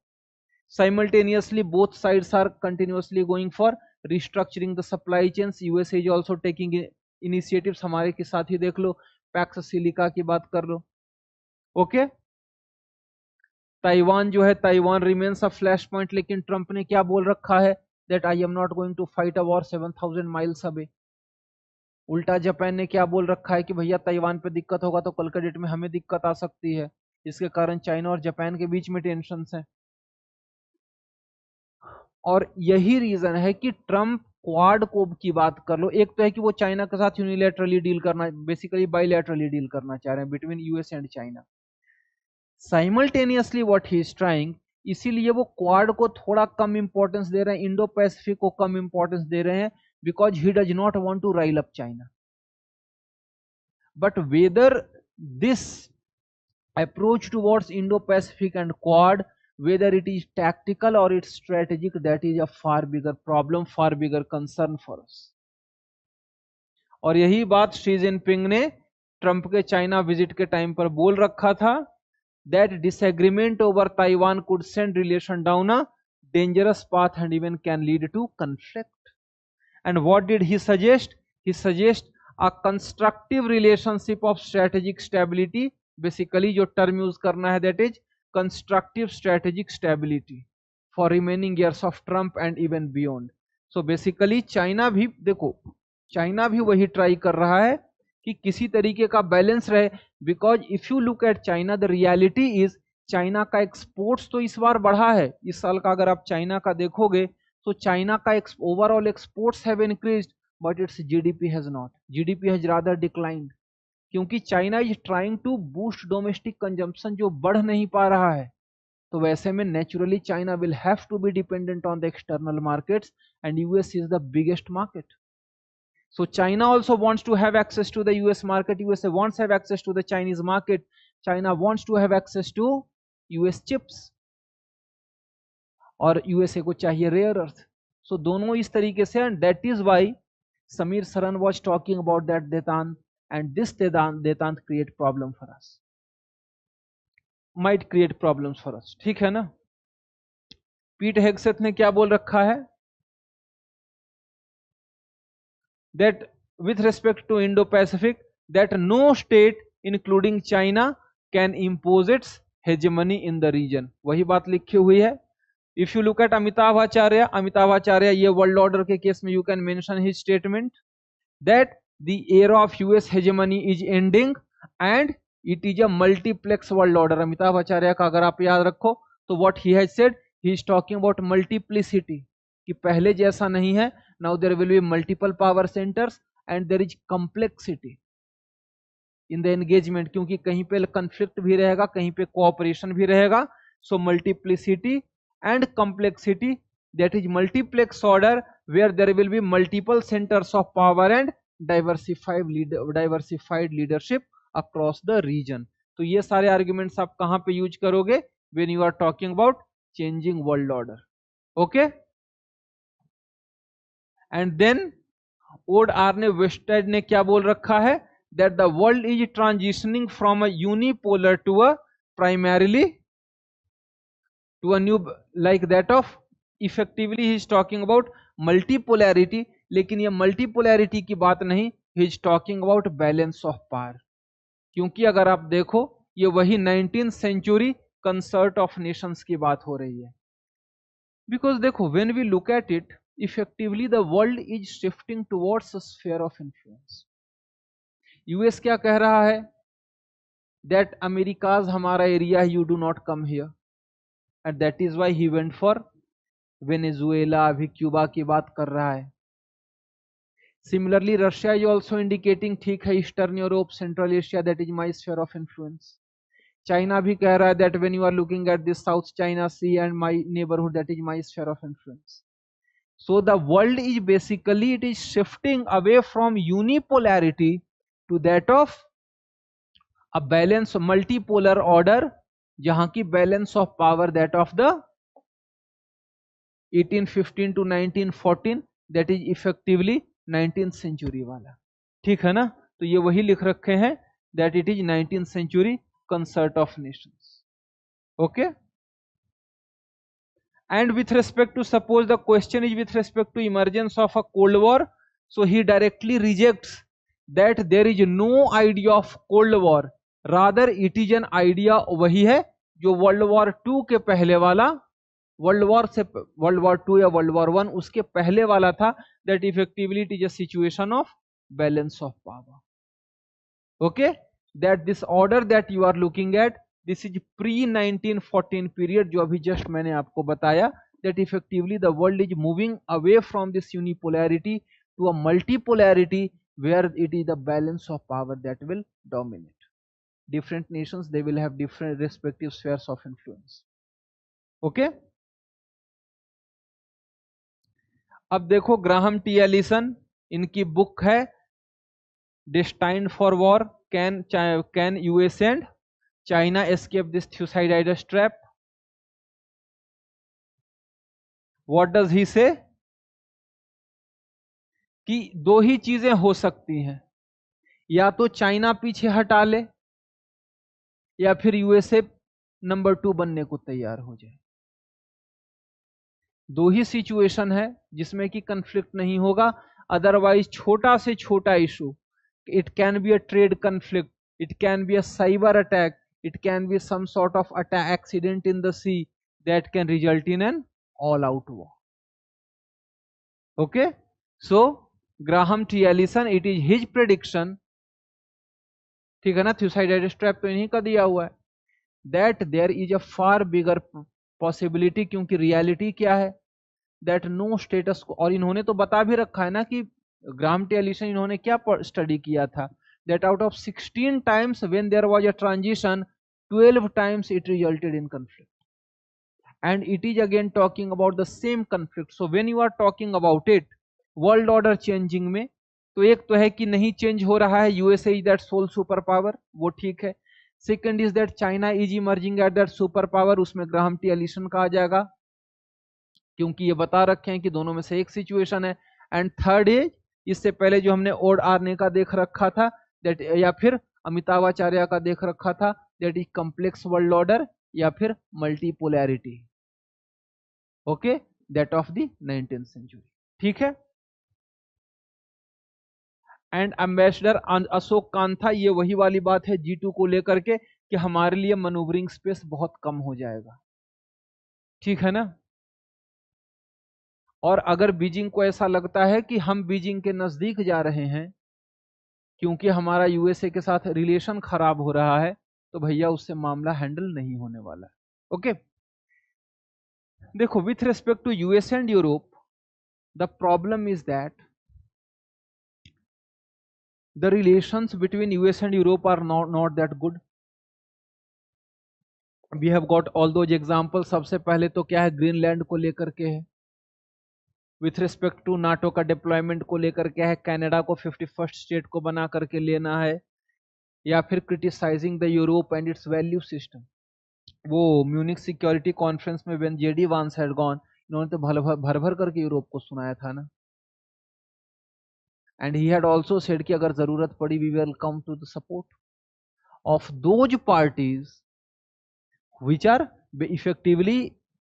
Simultaneously both sides are continuously going for restructuring the supply chains. USA is also taking initiatives. हमारे के साथ ही देख लो, पैक्स सिलिका की बात कर लो. ओके, ताइवान जो है, Taiwan remains a flash point, लेकिन ट्रंप ने क्या बोल रखा है, that I am not going to fight a war 7000 miles away. उल्टा जापान ने क्या बोल रखा है कि भैया ताइवान पे दिक्कत होगा तो कल के डेट में हमें दिक्कत आ सकती है. इसके कारण चाइना और जापान के बीच में टेंशंस हैं. और यही रीजन है कि ट्रम्प क्वाड को की बात कर लो, एक तो है कि वो चाइना के साथ यूनिलैटरली डील करना, बेसिकली बाइलैटरली डील करना चाह रहे हैं between US and China. Simultaneously what he is trying, इसीलिए वो क्वाड को थोड़ा कम इंपॉर्टेंस दे रहे हैं, इंडो पैसिफिक को कम इंपॉर्टेंस दे रहे हैं, because he does not want to rile up China. But whether this approach towards Indo-Pacific and Quad, whether it is tactical or it's strategic, that is a far bigger problem, far bigger concern for us. और यही बात Xi Jinping ने Trump के China visit के time पर बोल रखा था, that disagreement over Taiwan could send relation down a dangerous path and even can lead to conflict. And what did he suggest? He suggests a constructive relationship of strategic stability. Basically जो term use करना है, that is constructive strategic stability for remaining years of Trump and even beyond. So basically China भी, देखो China भी वही try कर रहा है कि किसी तरीके का बैलेंस रहे, because if you look at China, the reality is China का एक्सपोर्ट्स तो इस बार बढ़ा है, इस साल का अगर आप चाइना का देखोगे तो चाइना का overall exports have increased but its GDP has not, GDP has rather declined, क्योंकि China is trying to boost domestic consumption जो बढ़ नहीं पा रहा है। तो वैसे में naturally China will have to be dependent on the external markets and US is the biggest market. So China also wants to have access to the US market. USA wants to have access to the Chinese market. China wants to have access to US chips. और USA को चाहिए rare earth. So दोनों इस तरीके से, and that is why Samir Saran was talking about that Detant, and this Detant create problem for us. Might create problems for us. ठीक है ना? पीट हेग्सेथ ने क्या बोल रखा है? That with respect to Indo-Pacific, that no state including China can impose its hegemony in the region. वही बात लिखी हुई है. If you look at Amitav Acharya ये world order के केस में you can mention his statement that the era of US hegemony is ending and it is a multiplex world order. Amitav Acharya का अगर आप याद रखो तो what he has said, he is talking about multiplicity, कि पहले जैसा नहीं है. Now there will be multiple power centers and there is complexity in the engagement, क्योंकि कहीं पे conflict भी रहेगा, कहीं पे cooperation भी रहेगा. So multiplicity and complexity, that is multiplex order where there will be multiple centers of power and diversified leadership across the region. तो ये सारे arguments आप कहाँ पे use करोगे? When you are talking about changing world order. Okay? And then Odd Arne Westad ने क्या बोल रखा है? That the world is transitioning from a unipolar to a primarily to a new like that of, effectively he is talking about multipolarity, लेकिन ये multipolarity की बात नहीं, he is talking about balance of power. क्योंकि अगर आप देखो ये वही 19th century concert of nations की बात हो रही है. Because देखो when we look at it, effectively the world is shifting towards a sphere of influence. US क्या कह रहा है? That America's हमारा area, you do not come here, and that is why he went for Venezuela. अभी Cuba की बात कर रहा है. Similarly, Russia is also indicating ठीक है eastern Europe, central Asia, that is my sphere of influence. China भी कह रहा है that when you are looking at this South China Sea and my neighborhood, that is my sphere of influence. So the world is basically, it is shifting away from unipolarity to that of a balance, multipolar order, जहां की balance of power that of the 1815 to 1914, that is effectively 19th century वाला. ठीक है ना? तो ये वही लिख रखे हैं that it is 19th century concert of nations. Okay? And with respect to, suppose the question is with respect to emergence of a Cold War, so he directly rejects that there is no idea of Cold War, rather it is an idea वही है जो World War II के पहले वाला, World War II या World War I उसके पहले वाला था, that effectively it is a situation of balance of power. Okay, that this order that you are looking at, this is pre-1914 period जो अभी just मैंने आपको बताया, that effectively the world is moving away from this unipolarity to a multipolarity where it is the balance of power that will dominate. Different nations, they will have different respective spheres of influence. Okay? अब देखो Graham T Allison, इनकी book है Destined for War, can US and China escape this Thucydides trap? What does he say? कि दो ही चीजें हो सकती हैं, या तो चाइना पीछे हटा ले या फिर यूएसए नंबर 2 बनने को तैयार हो जाए. दो ही सिचुएशन है जिसमें कि कंफ्लिक्ट नहीं होगा. अदरवाइज छोटा से छोटा issue, it can be a trade conflict, it can be a cyber attack, it can be some sort of attack accident in the sea that can result in an all out war. Okay, so Graham T. Allison, it is his prediction, ठीक है ना, Thucydides trap तो इन्हीं का दिया हुआ है, that there is a far bigger possibility, क्योंकि रियलिटी क्या है, दैट नो स्टेटस को, और इन्होंने तो बता भी रखा है ना कि ग्राहम टी एलिसन इन्होंने क्या स्टडी किया था, that out of 16 times when there was a transition 12 times it resulted in conflict, and it is again talking about the same conflict. So when you are talking about it, world order changing में, तो एक तो है कि नहीं change हो रहा है, USA is that sole super power, वो ठीक है। Second is that China is emerging at that super power, उसमें ग्राहम टी एलिसन का आ जाएगा, क्योंकि ये बता रखे हैं कि दोनों में से एक सिचुएशन है। एंड थर्ड इज, इससे पहले जो हमने ओड आरने का देख रखा था दैट, या फिर अमिताभाचार्य का देख रखा था, that is complex world order या फिर multipolarity, okay, that of the 19th century, ठीक है। एंड एम्बेसडर अशोक कांथा, ये वही वाली बात है G2 को लेकर के कि हमारे लिए मनूवरिंग स्पेस बहुत कम हो जाएगा, ठीक है ना। और अगर बीजिंग को ऐसा लगता है कि हम बीजिंग के नजदीक जा रहे हैं क्योंकि हमारा यूएसए के साथ रिलेशन खराब हो रहा है, तो भैया उससे मामला हैंडल नहीं होने वाला है, ओके। देखो, with respect to US and Europe, the problem is that the relations between US and Europe are not that good. We have got all those examples. सबसे पहले तो क्या है, ग्रीनलैंड को लेकर के है, विथ रिस्पेक्ट टू नाटो का डिप्लॉयमेंट को लेकर क्या है, कनाडा को 51st स्टेट को बना करके लेना है, या फिर criticising the Europe and its value system. वो म्यूनिक सिक्योरिटी कॉन्फ्रेंस में when JD Vance had gone, इन्होंने तो भर भर करके यूरोप को सुनाया था ना। And he had also said कि अगर जरूरत पड़ी we will come to the support of those parties which are effectively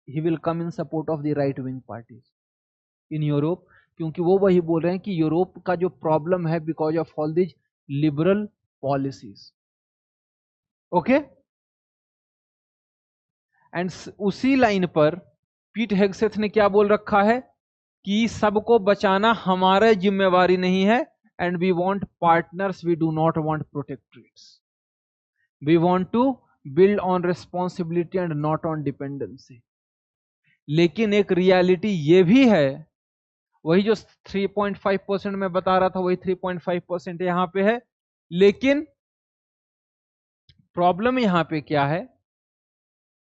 he will come in support of the right wing parties in Europe, क्योंकि वो वही बोल रहे हैं कि यूरोप का जो प्रॉब्लम है because of all this liberal policies, okay. And उसी लाइन पर पीट हेगसेथ ने क्या बोल रखा है कि सबको बचाना हमारा जिम्मेवारी नहीं है, and we want partners, we do not want protectorates, we want to build on responsibility and not on dependency. लेकिन एक रियलिटी ये भी है, वही जो 3.5% में बता रहा था, वही 3.5% यहां पे है। लेकिन प्रॉब्लम यहां पे क्या है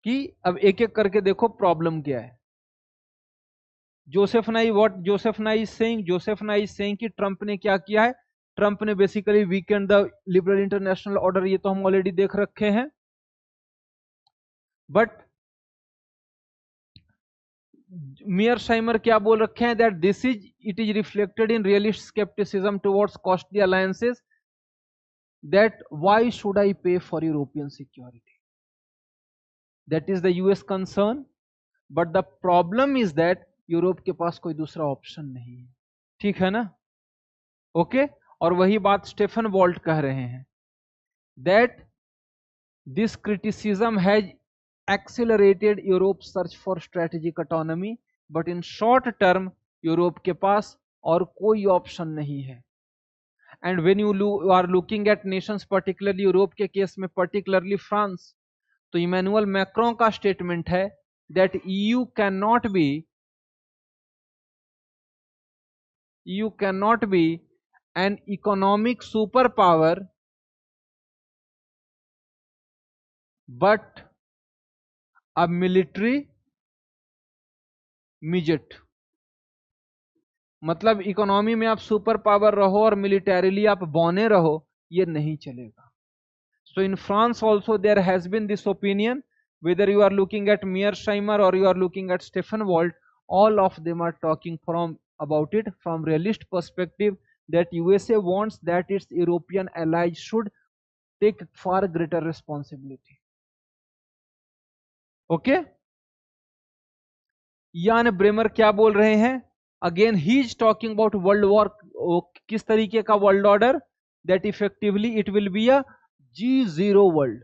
कि अब एक एक करके देखो प्रॉब्लम क्या है। जोसेफ नाई इज सेइंग कि ट्रंप ने क्या किया है, ट्रंप ने basically Weeknd the liberal international order, ये तो हम ऑलरेडी देख रखे हैं। बट मीयरशाइमर क्या बोल रखे हैं, that it is reflected in realist scepticism towards costly alliances, that why should I pay for European security, that is the US concern, but the problem is that Europe के पास कोई दूसरा ऑप्शन नहीं है, ठीक है ना, ओके। और वही बात स्टेफन वॉल्ट कह रहे हैं, that this criticism has accelerated Europe's search for strategic autonomy, but in short term Europe के पास और कोई ऑप्शन नहीं है। And when you are looking at nations, particularly Europe के केस में पर्टिकुलरली फ्रांस, तो इमैनुअल मैक्रों का स्टेटमेंट है that EU cannot be an economic superpower but a military midget। मतलब इकोनॉमी में आप सुपर पावर रहो और मिलिटरीली आप बौने रहो, ये नहीं चलेगा। So in France also there has been this opinion, whether you are looking at Mearsheimer or you are looking at Stefan Walt, all of them are talking about it from realist perspective, that USA wants that its European allies should take far greater responsibility, okay। Ian Bremmer क्या बोल रहे हैं, again he is talking about world war, किस तरीके का world order, that effectively it will be a G0 world.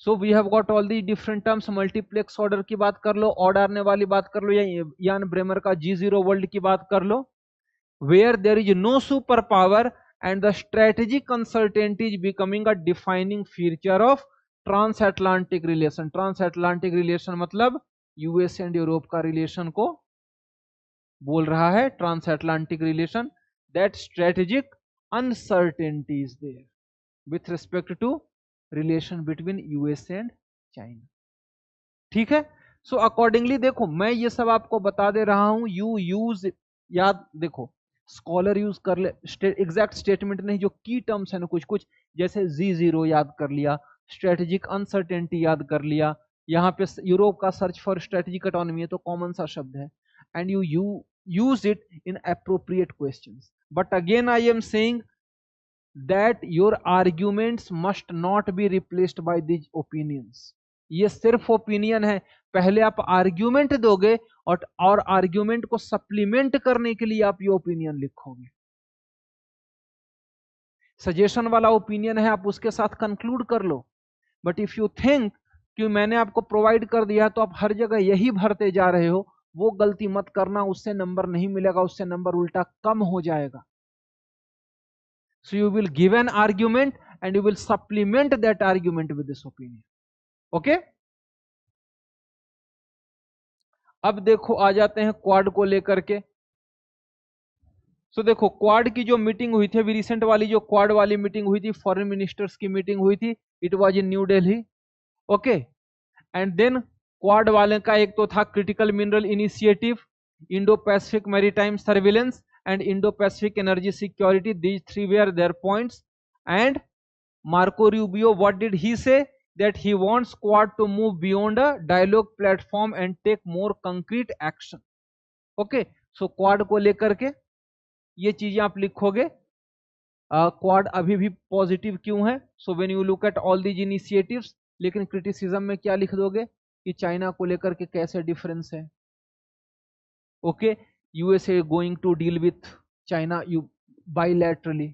So we have got all the different terms, multiplex order की बात कर लो, ऑड आरने वाली बात कर लो, या यान ब्रेमर का G0 वर्ल्ड की बात कर लो, where there is no super power and the strategic uncertainty is becoming a defining feature of transatlantic relation. Transatlantic relation मतलब यूएस एंड यूरोप का रिलेशन को बोल रहा है, transatlantic relation. That strategic uncertainty is there with respect to relation between US and China. ठीक है, so accordingly देखो मैं ये सब आपको बता दे रहा हूं, यू यूज, याद देखो स्कॉलर यूज कर ले, एग्जैक्ट स्टेटमेंट नहीं, जो की टर्म्स है ना कुछ कुछ, जैसे Z0 याद कर लिया, स्ट्रेटेजिक अनसर्टेनिटी याद कर लिया, यहाँ पे यूरोप का सर्च फॉर स्ट्रेटेजिक ऑटोनॉमी है तो कॉमन सा शब्द है, and you use it in appropriate questions. But again I am saying that your arguments must not be replaced by these opinions। ये सिर्फ ओपिनियन है, पहले आप आर्ग्यूमेंट दोगे और आर्ग्यूमेंट को सप्लीमेंट करने के लिए आप ये ओपिनियन लिखोगे। सजेशन वाला ओपिनियन है, आप उसके साथ कंक्लूड कर लो। बट इफ यू थिंक कि मैंने आपको प्रोवाइड कर दिया तो आप हर जगह यही भरते जा रहे हो, वो गलती मत करना, उससे नंबर नहीं मिलेगा, उससे नंबर उल्टा कम हो जाएगा। So you will give an argument and you will supplement that argument with this opinion. Okay? अब देखो आ जाते हैं क्वाड को लेकर के। So देखो क्वाड की जो मीटिंग हुई थी अभी रिसेंट वाली, जो क्वाड वाली मीटिंग हुई थी, फॉरेन मिनिस्टर्स की मीटिंग हुई थी, it was in New Delhi. Okay, and then Quad वाले का एक तो था critical mineral initiative, Indo Pacific maritime surveillance and Indo-Pacific energy security. These three were their points. And Marco Rubio, what did he say? That he wants Quad to move beyond a dialogue platform and take more concrete action. Okay, so Quad को लेकर के ये चीजें आप लिखोगे। Quad अभी भी positive क्यों है? So when you look at all these initiatives, लेकिन क्रिटिसिज्म में क्या लिख दोगे कि चाइना को लेकर के कैसे डिफरेंस है। Okay, USA going to deal with China bilaterally.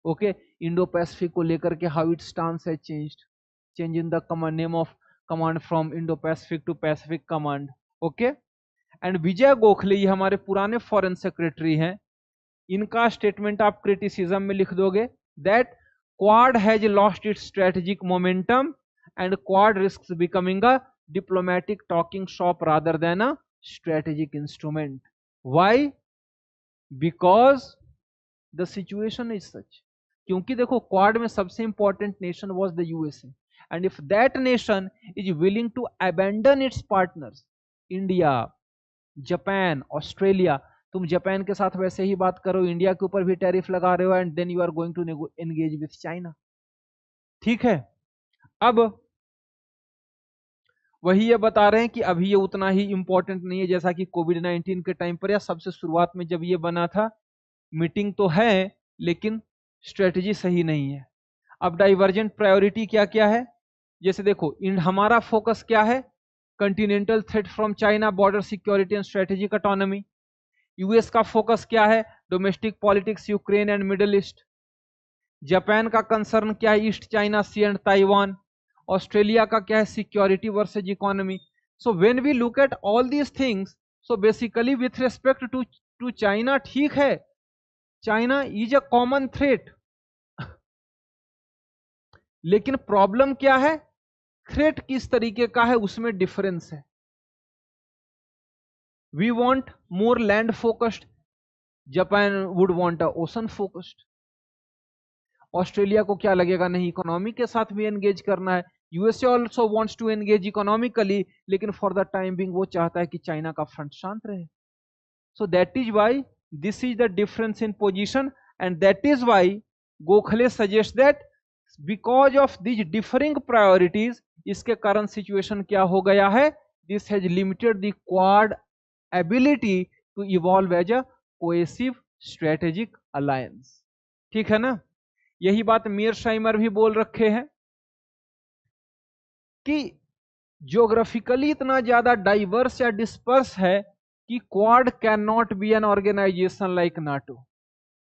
Okay, Indo-Pacific को लेकर के how its stance has changed, change in the command name of command from Indo-Pacific to Pacific Command. Okay, and Vijay Gokhale ये हमारे पुराने फॉरेन सेक्रेटरी हैं, इनका statement आप criticism में लिख दोगे that Quad has lost its strategic momentum and Quad risks becoming a diplomatic talking shop rather than a strategic instrument. Why? Because the situation is such, क्योंकि देखो क्वाड में सबसे important nation was the USA, and if that nation is willing to abandon its partners, India, Japan, Australia, तुम Japan के साथ वैसे ही बात करो, इंडिया के ऊपर भी टैरिफ लगा रहे हो, and then you are going to engage with China. ठीक है, अब वही ये बता रहे हैं कि अभी ये उतना ही इंपॉर्टेंट नहीं है जैसा कि कोविड-19 के टाइम पर या सबसे शुरुआत में जब ये बना था। मीटिंग तो है लेकिन स्ट्रेटजी सही नहीं है। अब डाइवर्जेंट प्रायोरिटी क्या क्या है, जैसे देखो हमारा फोकस क्या है, continental threat from China, border security and strategic autonomy. US का फोकस क्या है, domestic politics, Ukraine and Middle East. Japan का कंसर्न क्या है, East China Sea and Taiwan. Australia का क्या है, security versus economy. So when we look at all these things, so basically with respect to China, ठीक है, China is a common threat, लेकिन problem क्या है, थ्रेट किस तरीके का है उसमें डिफरेंस है। We want more land focused, Japan would want a ocean focused. Australia को क्या लगेगा, नहीं इकोनॉमी के साथ भी एंगेज करना है। USA also wants to engage economically, लेकिन फॉर द टाइम बिंग वो चाहता है कि चाइना का फ्रंट शांत रहे। So that is why this is the difference in position, and that is why Gokhale suggest that because of this differing priorities, इसके कारण सिचुएशन क्या हो गया है, this has limited the Quad ability to evolve as a cohesive strategic alliance. ठीक है ना, यही बात मीरशाइमर भी बोल रखे हैं कि ज्योग्राफिकली इतना ज्यादा डाइवर्स या डिस्पर्स है कि Quad can not be an organisation like NATO.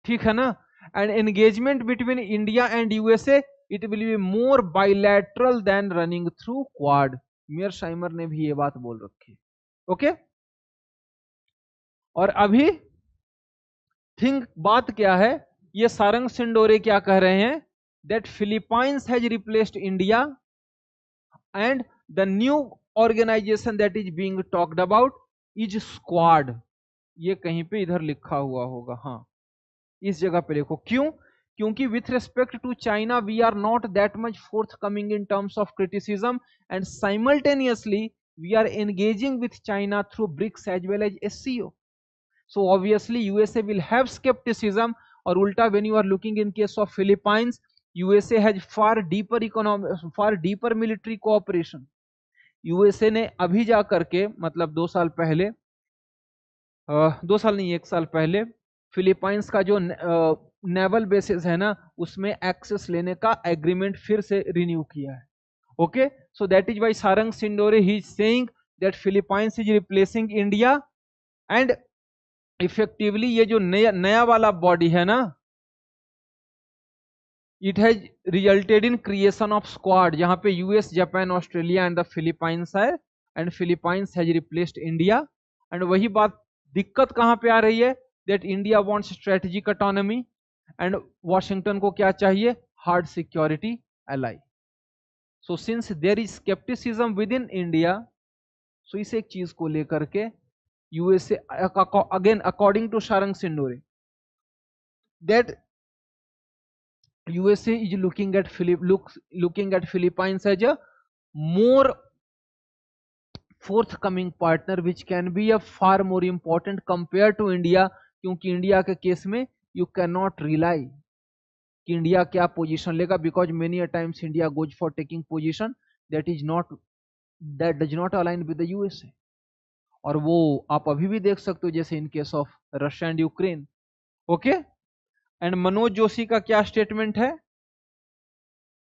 ठीक है ना, and engagement between India and USA it will be more bilateral than running through Quad. Mearsheimer ने भी ये बात बोल रखी। ओके, और अभी थिंक बात क्या है, ये सारंग सिंडोरे क्या कह रहे हैं that Philippines has replaced India and the new organization that is being talked about is Squad. ये कहीं पे इधर लिखा हुआ होगा, हाँ इस जगह पे देखो। क्यों? क्योंकि with respect to China we are not that much forthcoming in terms of criticism and simultaneously we are engaging with China through BRICS as well as SCO. So obviously USA will have skepticism, और उल्टा when you are looking in case of Philippines, USA has far deeper economic, far deeper military cooperation. USA ने अभी जा करके मतलब 2 साल पहले, 2 साल नहीं 1 साल पहले फिलीपाइंस का जो नेवल बेसिस है ना उसमें एक्सेस लेने का एग्रीमेंट फिर से रिन्यू किया है. Okay, so that is why Sarang Shindore he is saying that Philippines is replacing India and effectively ये जो नया वाला बॉडी है ना it has resulted in creation of squad, जहां पे US, Japan, Australia and the Philippines है and Philippines has replaced India. And वही बात दिक्कत कहां पे आ रही है that India wants strategic autonomy and Washington को क्या चाहिए, hard security ally. So since there is scepticism within India, so इस एक चीज को लेकर के USA again according to Sarang Shindore that USA is looking at Philippines as a more forthcoming partner which can be a far more important compared to India, क्योंकि India के case में you cannot rely कि इंडिया क्या position लेगा, because many a times India goes for taking position that does not align with the USA. और वो आप अभी भी देख सकते हो जैसे इन case of Russia and Ukraine. Okay, and Manoj Joshi का क्या स्टेटमेंट है,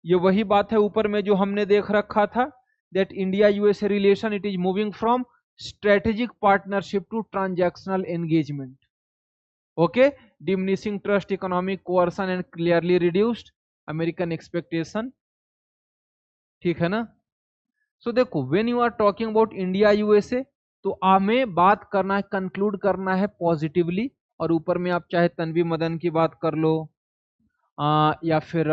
ये वही बात है ऊपर में जो हमने देख रखा था that India USA relation it is moving from strategic partnership to transactional engagement. Okay, diminishing trust, economic coercion and clearly reduced American expectation. ठीक है ना. सो देखो when you are talking about India USA तो हमें बात करना है, conclude करना है पॉजिटिवली. और ऊपर में आप चाहे तन्वी मदन की बात कर लो या फिर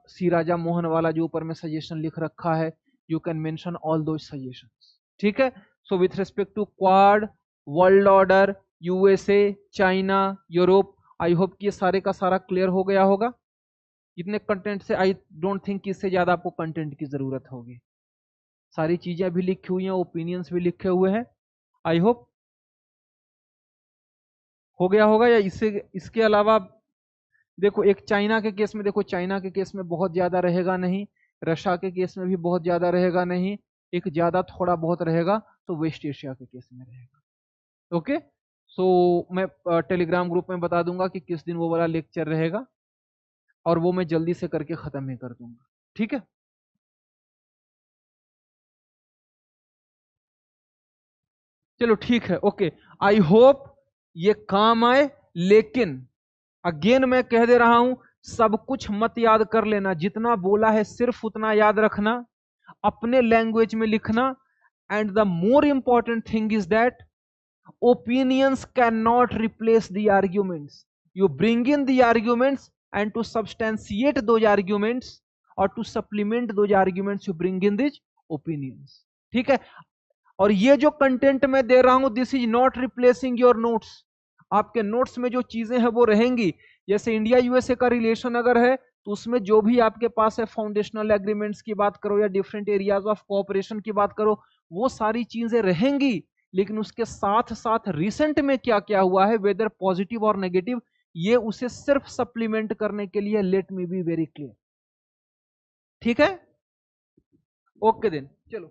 सी राजा मोहन वाला जो ऊपर में सजेशन लिख रखा है, you can mention all those suggestions. ठीक है. So with respect to Quad, world order, USA, China, Europe, I hope कि ये सारे का सारा क्लियर हो गया होगा. इतने कंटेंट से आई डोंट थिंक इससे ज्यादा आपको कंटेंट की जरूरत होगी. सारी चीजें भी लिखी हुई हैं, ओपिनियंस भी लिखे हुए हैं. आई होप हो गया होगा. या इसके अलावा देखो एक चाइना के केस में, देखो चाइना के केस में बहुत ज्यादा रहेगा नहीं, रशिया के केस में भी बहुत ज्यादा रहेगा नहीं, एक ज्यादा थोड़ा बहुत रहेगा तो वेस्ट एशिया के केस में रहेगा. ओके, सो मैं टेलीग्राम ग्रुप में बता दूंगा कि किस दिन वो वाला लेक्चर रहेगा और वो मैं जल्दी से करके खत्म ही कर दूंगा. ठीक है. चलो ठीक है. ओके, आई होप ये काम आए. लेकिन अगेन मैं कह दे रहा हूं सब कुछ मत याद कर लेना, जितना बोला है सिर्फ उतना याद रखना, अपने लैंग्वेज में लिखना. And the more important thing is that opinions cannot replace the arguments. You bring in the arguments and to substantiate those arguments or to supplement those arguments you bring in these opinions. ठीक है. और ये जो content मैं दे रहा हूं this is not replacing your notes. आपके notes में जो चीजें हैं वो रहेंगी. जैसे इंडिया यूएसए का रिलेशन अगर है तो उसमें जो भी आपके पास है फाउंडेशनल एग्रीमेंट्स की बात करो या डिफरेंट एरियाज ऑफ कोऑपरेशन की बात करो, वो सारी चीजें रहेंगी. लेकिन उसके साथ साथ रिसेंट में क्या क्या हुआ है, वेदर पॉजिटिव और नेगेटिव, ये उसे सिर्फ सप्लीमेंट करने के लिए. Let me be very clear. ठीक है. ओके देन चलो.